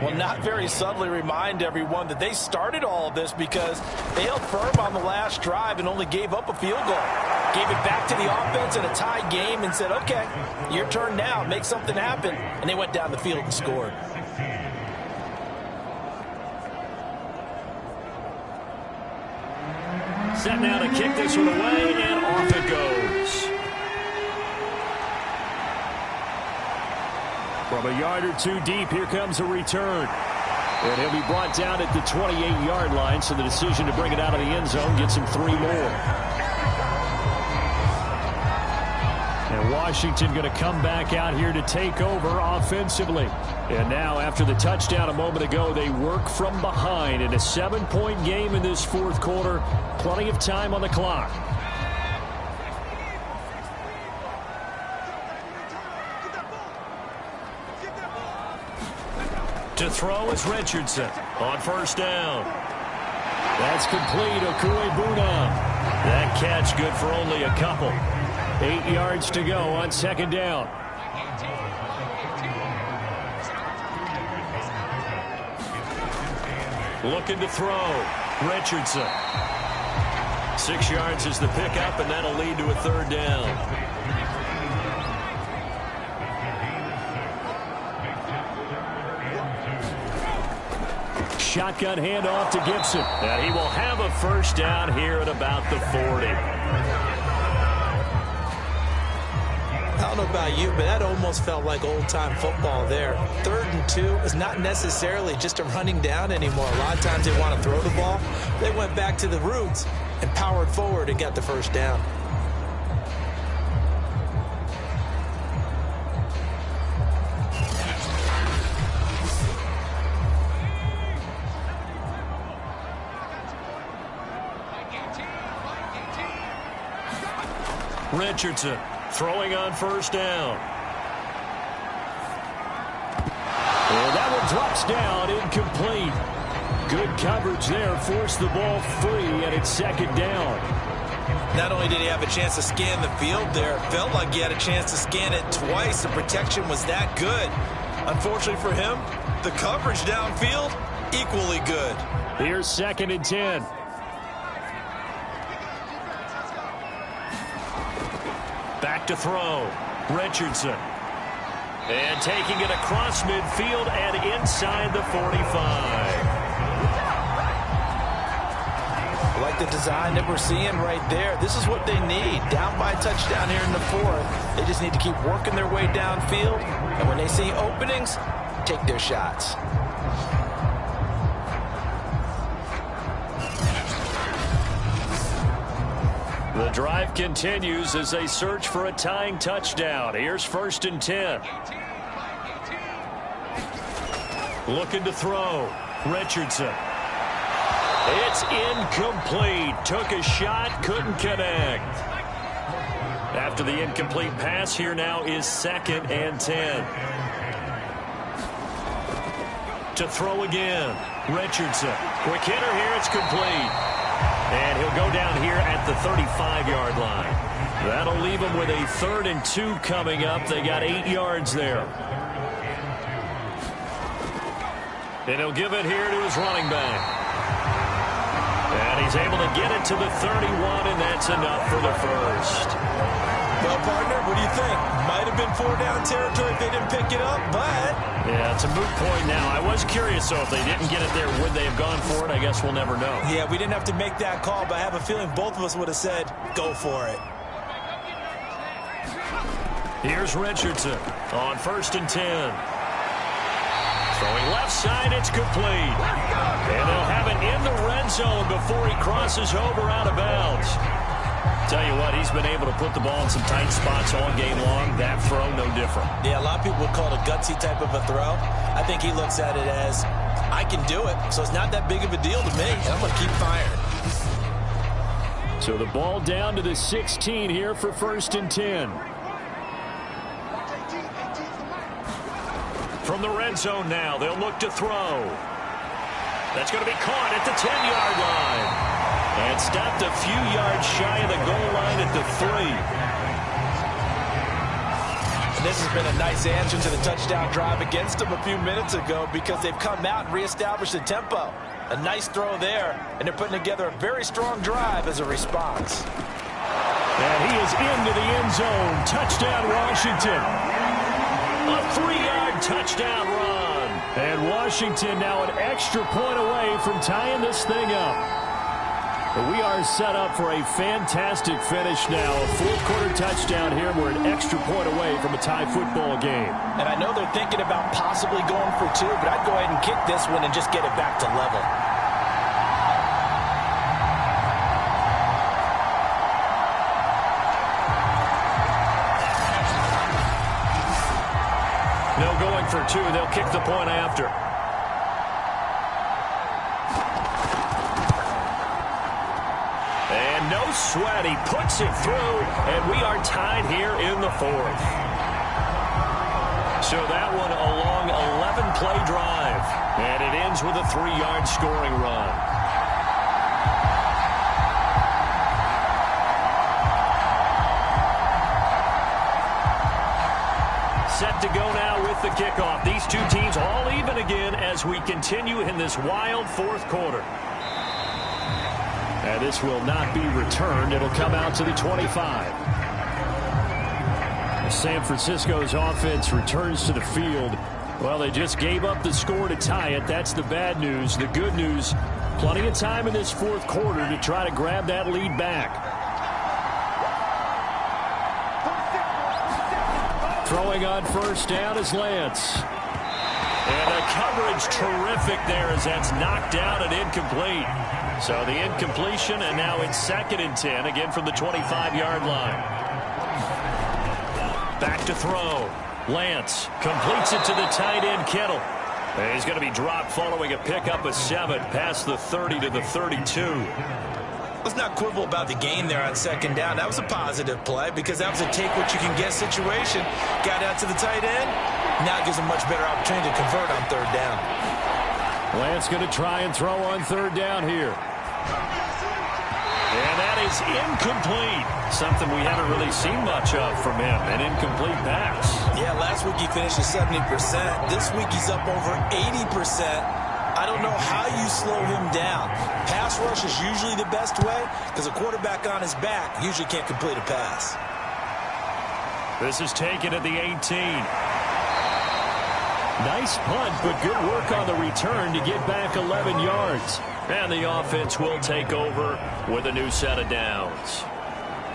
will not very subtly remind everyone that they started all of this because they held firm on the last drive and only gave up a field goal. Gave it back to the offense in a tie game and said, okay, your turn now, make something happen. And they went down the field and scored. Set now to kick this one away, and off it goes. From a yard or 2 deep, here comes a return. And he'll be brought down at the 28-yard line, so the decision to bring it out of the end zone gets him 3 more. And Washington going to come back out here to take over offensively. And now, after the touchdown a moment ago, they work from behind in a 7-point game in this 4th quarter. Plenty of time on the clock. To throw is Richardson on 1st down. That's complete. Okuegbuna. That catch good for only a couple. 8 yards to go on 2nd down. Looking to throw. Richardson. 6 yards is the pickup, and that'll lead to a 3rd down. Shotgun handoff to Gibson. And he will have a first down here at about the 40. I don't know about you, but that almost felt like old-time football there. 3rd and 2 is not necessarily just a running down anymore. A lot of times they want to throw the ball. They went back to the roots and powered forward and got the first down. Richardson throwing on first down. And that one drops down, incomplete. Good coverage there, forced the ball free, and it's second down. Not only did he have a chance to scan the field there, it felt like he had a chance to scan it twice. The protection was that good. Unfortunately for him, the coverage downfield, equally good. Here's 2nd and 10. Back to throw. Richardson. And taking it across midfield and inside the 45. Like the design that we're seeing right there. This is what they need. Down by a touchdown here in the 4th. They just need to keep working their way downfield. And when they see openings, take their shots. The drive continues as they search for a tying touchdown. Here's 1st and 10. Looking to throw. Richardson. It's incomplete. Took a shot, couldn't connect. After the incomplete pass, here now is 2nd and 10. To throw again. Richardson. Quick hitter here, it's complete. And he'll go down here at the 35-yard line. That'll leave him with a 3rd and 2 coming up. They got 8 yards there. And he'll give it here to his running back. And he's able to get it to the 31, and that's enough for the first. Well, partner, what do you think? Might have been 4-down territory if they didn't pick it up, but... Yeah, it's a moot point now. I was curious, so if they didn't get it there, would they have gone for it? I guess we'll never know. Yeah, we didn't have to make that call, but I have a feeling both of us would have said, go for it. Here's Richardson on 1st and 10. Throwing left side, it's complete. And they'll have it in the red zone before he crosses over out of bounds. Tell you what, he's been able to put the ball in some tight spots all game long. That throw, no different. Yeah, a lot of people would call it a gutsy type of a throw. I think he looks at it as, I can do it, so it's not that big of a deal to me, and I'm going to keep firing. So the ball down to the 16 here for 1st and 10. From the red zone now, they'll look to throw. That's going to be caught at the 10-yard line. And stopped a few yards shy of the goal line at the 3. And this has been a nice answer to the touchdown drive against them a few minutes ago because they've come out and reestablished the tempo. A nice throw there, and they're putting together a very strong drive as a response. And he is into the end zone. Touchdown, Washington. A 3-yard touchdown run. And Washington now an extra point away from tying this thing up. But we are set up for a fantastic finish now. A 4th-quarter touchdown here. We're an extra point away from a tie football game. And I know they're thinking about possibly going for 2, but I'd go ahead and kick this one and just get it back to level. No going for 2. They'll kick the point after. And no sweat. He puts it through, and we are tied here in the 4th. So that one a long 11-play drive, and it ends with a 3-yard scoring run. Set to go now with the kickoff. These two teams all even again as we continue in this wild 4th quarter. And this will not be returned. It'll come out to the 25. San Francisco's offense returns to the field. Well, they just gave up the score to tie it. That's the bad news. The good news, plenty of time in this 4th quarter to try to grab that lead back. Throwing on first down is Lance. And the coverage terrific there as that's knocked down and incomplete. So the incompletion, and now it's 2nd and 10, again from the 25-yard line. Back to throw. Lance completes it to the tight end, Kittle. And he's going to be dropped following a pickup of 7 past the 30 to the 32. Let's not quibble about the gain there on second down. That was a positive play because that was a take-what-you-can-get situation. Got out to the tight end. Now it gives him much better opportunity to convert on third down. Lance going to try and throw on third down here. And that is incomplete. Something we haven't really seen much of from him, an incomplete pass. Yeah, last week he finished at 70%. This week he's up over 80%. I don't know how you slow him down. Pass rush is usually the best way because a quarterback on his back usually can't complete a pass. This is taken at the 18. Nice punt, but good work on the return to get back 11 yards. And the offense will take over with a new set of downs.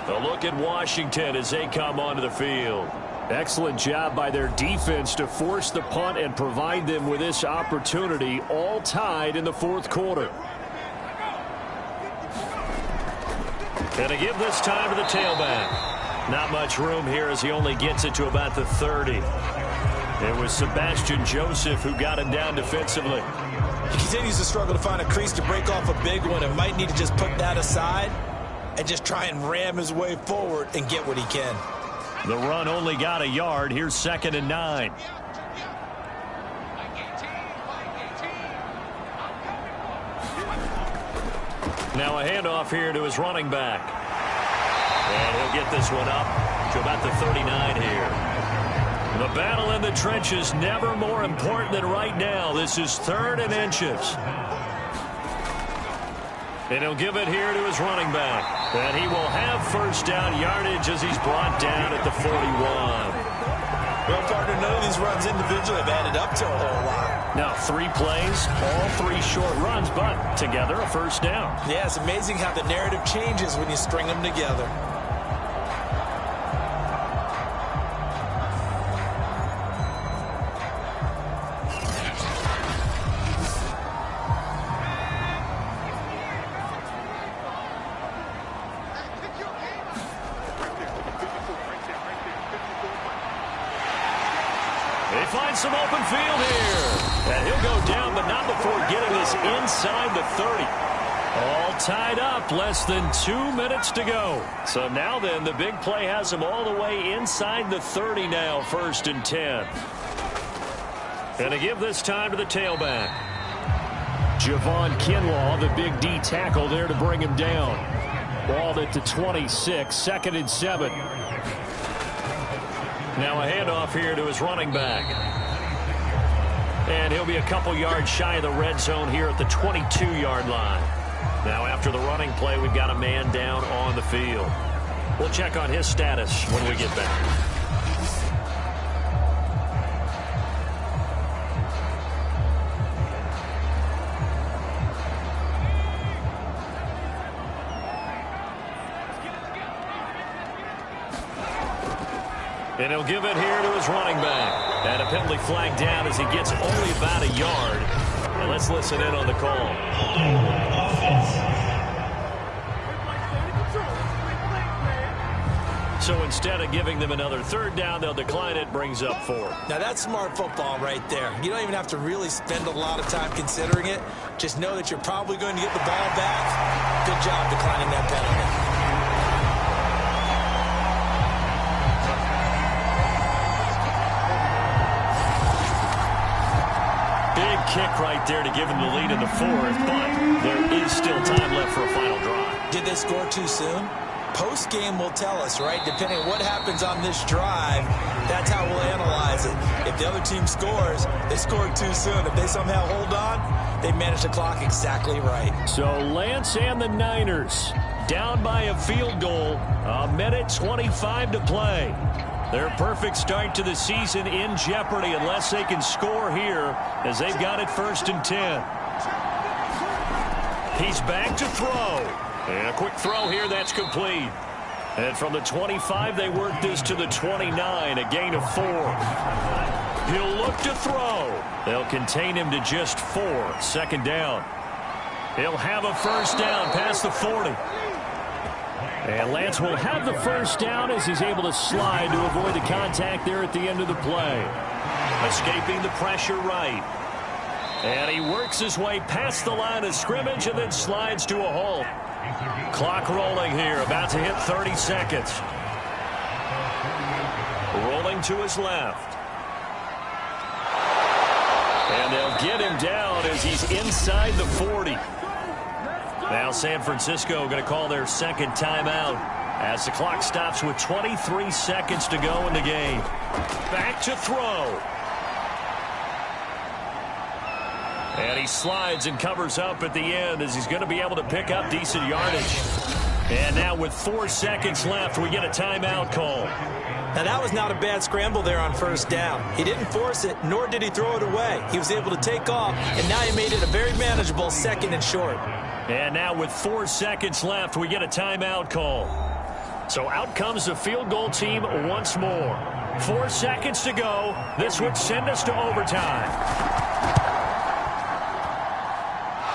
A look at Washington as they come onto the field. Excellent job by their defense to force the punt and provide them with this opportunity, all tied in the fourth quarter. And to give this time to the tailback. Not much room here as he only gets it to about the 30. It was Sebastian Joseph who got him down defensively. He continues to struggle to find a crease to break off a big one and might need to just put that aside and just try and ram his way forward and get what he can. The run only got a yard. Here's 2nd and 9. Now a handoff here to his running back. And he'll get this one up to about the 39 here. The battle in the trenches never more important than right now. This is 3rd and inches. And he'll give it here to his running back. And he will have first down yardage as he's brought down at the 41. Well, partner, none of these runs individually have added up to a whole lot. Now 3 plays, all 3 short runs, but together a first down. Yeah, it's amazing how the narrative changes when you string them together. Some open field here. And he'll go down, but not before getting this inside the 30. All tied up, less than 2 minutes to go. So now then, the big play has him all the way inside the 30 now, 1st and 10. And to give this time to the tailback. Javon Kinlaw, the big D tackle there to bring him down. Ball at the 26, 2nd and 7. Now a handoff here to his running back. And he'll be a couple yards shy of the red zone here at the 22-yard line. Now after the running play, we've got a man down on the field. We'll check on his status when we get back. And he'll give it here to his running back. And a penalty flag down as he gets only about a yard. And let's listen in on the call. So instead of giving them another 3rd down, they'll decline it, brings up 4. Now that's smart football right there. You don't even have to really spend a lot of time considering it. Just know that you're probably going to get the ball back. Good job declining that penalty. Kick right there to give him the lead in the 4th, but there is still time left for a final drive. Did they score too soon? Post-game will tell us, right? Depending on what happens on this drive, that's how we'll analyze it. If the other team scores, they scored too soon. If they somehow hold on, they manage the clock exactly right. So Lance and the Niners down by a field goal, 1:25 to play. Their perfect start to the season in jeopardy unless they can score here as they've got it 1st and 10. He's back to throw. And a quick throw here that's complete. And from the 25, they work this to the 29, a gain of 4. He'll look to throw. They'll contain him to just 4, 2nd down. He'll have a first down past the 40. And Lance will have the first down as he's able to slide to avoid the contact there at the end of the play. Escaping the pressure right. And he works his way past the line of scrimmage and then slides to a halt. Clock rolling here, about to hit 30 seconds. Rolling to his left. And they'll get him down as he's inside the 40. Now San Francisco going to call their second timeout as the clock stops with 23 seconds to go in the game. Back to throw. And he slides and covers up at the end as he's going to be able to pick up decent yardage. And now with 4 seconds left, we get a timeout call. Now that was not a bad scramble there on first down. He didn't force it, nor did he throw it away. He was able to take off, and now he made it a very manageable 2nd and short. And now with 4 seconds left, we get a timeout call. So out comes the field goal team once more. 4 seconds to go. This would send us to overtime.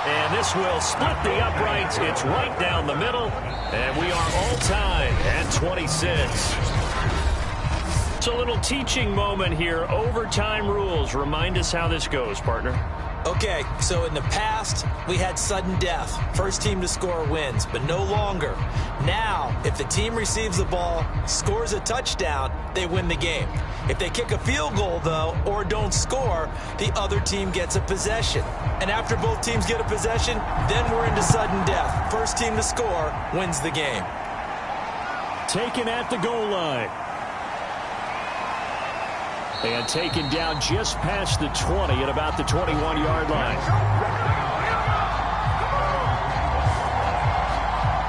And this will split the uprights. It's right down the middle. And we are all tied at 26. It's a little teaching moment here. Overtime rules. Remind us how this goes, partner. Okay, so in the past, we had sudden death. First team to score wins, but no longer. Now, if the team receives the ball, scores a touchdown, they win the game. If they kick a field goal, though, or don't score, the other team gets a possession. And after both teams get a possession, then we're into sudden death. First team to score wins the game. Taken at the goal line. And taken down just past the 20 at about the 21-yard line.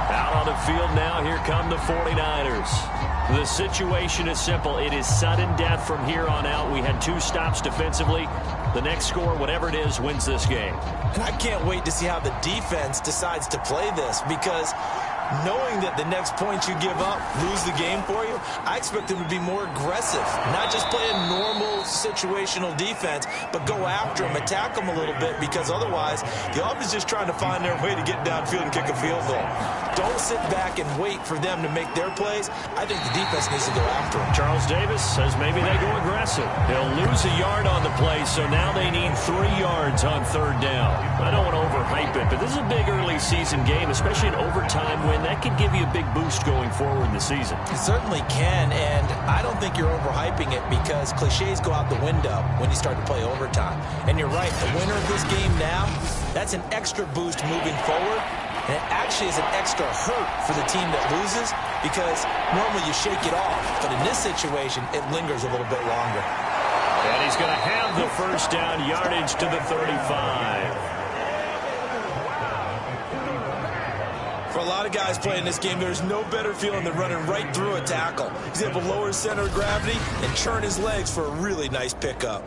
Out on the field now, here come the 49ers. The situation is simple. It is sudden death from here on out. We had 2 stops defensively. The next score, whatever it is, wins this game. And I can't wait to see how the defense decides to play this, because knowing that the next point you give up lose the game for you, I expect them to be more aggressive. Not just play a normal situational defense, but go after them, attack them a little bit, because otherwise the offense is just trying to find their way to get downfield and kick a field goal. Don't sit back and wait for them to make their plays. I think the defense needs to go after them. Charles Davis says maybe they go aggressive. They'll lose a yard on the play, so now they need 3 yards on 3rd down. I don't want to overhype it, but this is a big early season game, especially an overtime win. That could give you a big boost going forward in the season. It certainly can, and I don't think you're overhyping it, because cliches go out the window when you start to play overtime. And you're right, the winner of this game now, that's an extra boost moving forward, and it actually is an extra hurt for the team that loses, because normally you shake it off, but in this situation, it lingers a little bit longer. And he's going to have the first down, yardage to the 35. For a lot of guys playing this game, there's no better feeling than running right through a tackle. He's able to lower his center of gravity and churn his legs for a really nice pickup.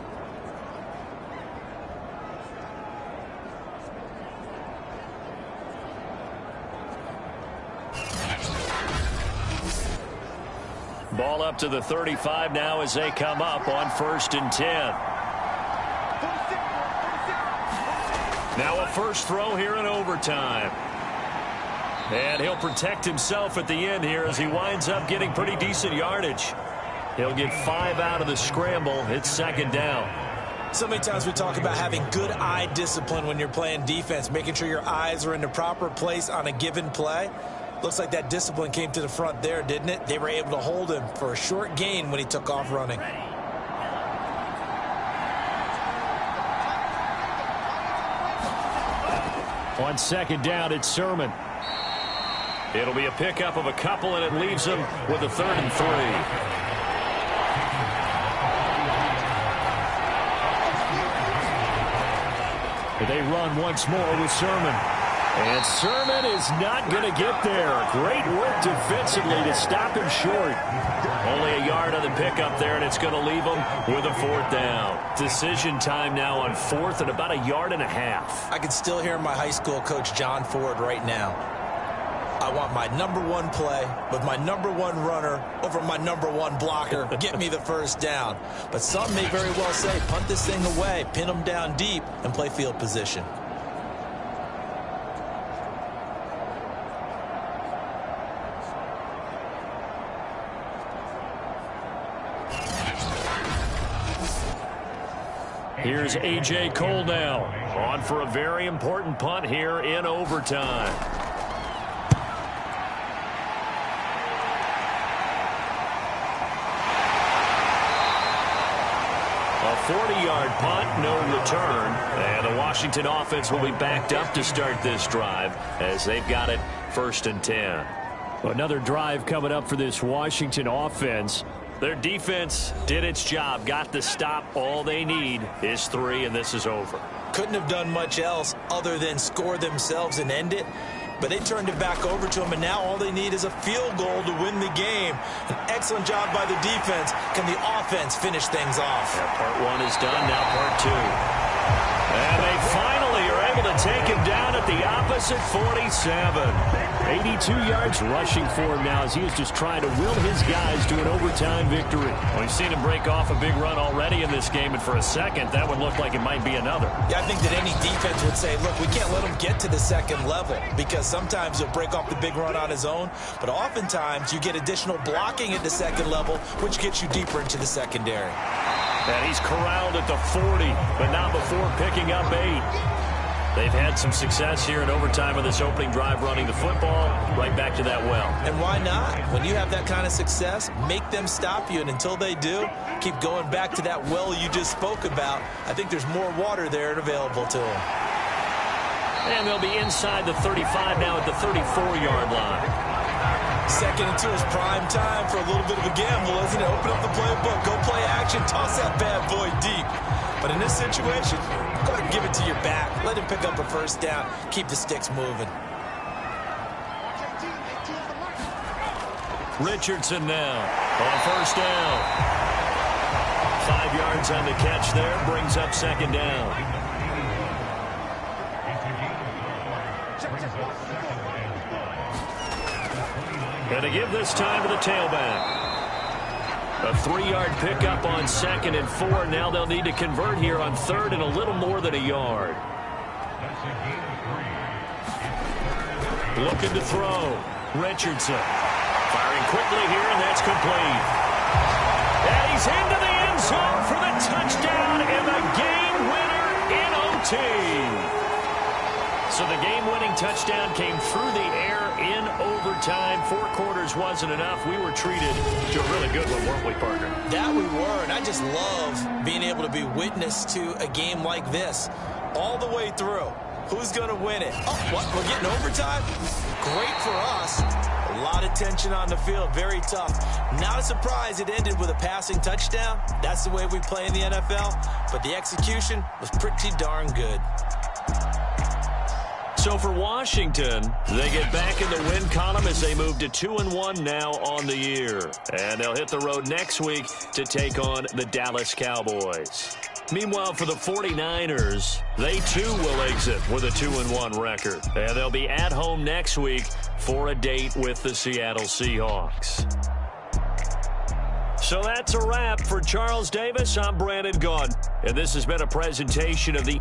Ball up to the 35 now as they come up on 1st and 10. Now a first throw here in overtime. And he'll protect himself at the end here as he winds up getting pretty decent yardage. He'll get 5 out of the scramble. It's 2nd down. So many times we talk about having good eye discipline when you're playing defense, making sure your eyes are in the proper place on a given play. Looks like that discipline came to the front there, didn't it? They were able to hold him for a short gain when he took off running. On 2nd down, it's Sermon. It'll be a pickup of a couple, and it leaves him with a 3rd and 3. They run once more with Sermon. And Sermon is not going to get there. Great work defensively to stop him short. Only a yard on the pickup there, and it's going to leave him with a 4th down. Decision time now on 4th and about 1.5 yards. I can still hear my high school coach, John Ford, right now. I want my #1 play with my #1 runner over my #1 blocker. Get me the first down. But some may very well say, punt this thing away, pin them down deep, and play field position. Here's A.J. Cole now, on for a very important punt here in overtime. 40-yard punt, no return. And the Washington offense will be backed up to start this drive as they've got it 1st and 10. Another drive coming up for this Washington offense. Their defense did its job, got the stop. All they need is 3, and this is over. Couldn't have done much else other than score themselves and end it. But they turned it back over to them, and now all they need is a field goal to win the game. An excellent job by the defense. Can the offense finish things off? Yeah, part 1 is done, now part 2. And they finally are able to take him down at the opposite 47. 82 yards rushing for him now as he is just trying to will his guys to an overtime victory. Well, we've seen him break off a big run already in this game, and for a second, that would look like it might be another. Yeah, I think that any defense would say, look, we can't let him get to the second level because sometimes he'll break off the big run on his own, but oftentimes you get additional blocking at the second level, which gets you deeper into the secondary. And he's corralled at the 40, but not before picking up 8. They've had some success here in overtime of this opening drive running the football right back to that well. And why not? When you have that kind of success, make them stop you. And until they do, keep going back to that well you just spoke about. I think there's more water there and available to them. And they'll be inside the 35 now at the 34-yard line. 2nd and 2 is prime time for a little bit of a gamble, isn't it? Open up the playbook, go play action, toss that bad boy deep. But in this situation, go ahead and give it to your back. Let him pick up a 1st down. Keep the sticks moving. Richardson now on 1st down. 5 yards on the catch there, brings up 2nd down. And to give this time to the tailback. A 3-yard pickup on 2nd and 4. Now they'll need to convert here on 3rd and a little more than a yard. Looking to throw. Richardson. Firing quickly here, and that's complete. And he's into the end zone for the touchdown and the game winner in OT. So the game-winning touchdown came through the air in overtime. 4 quarters wasn't enough. We were treated to a really good one, weren't we, partner? That we were, and I just love being able to be witness to a game like this all the way through. Who's going to win it? Oh, what? We're getting overtime? Great for us. A lot of tension on the field. Very tough. Not a surprise it ended with a passing touchdown. That's the way we play in the NFL. But the execution was pretty darn good. So for Washington, they get back in the win column as they move to 2-1 now on the year. And they'll hit the road next week to take on the Dallas Cowboys. Meanwhile, for the 49ers, they too will exit with a 2-1 record. And they'll be at home next week for a date with the Seattle Seahawks. So that's a wrap for Charles Davis. I'm Brandon Gaudin, and this has been a presentation of the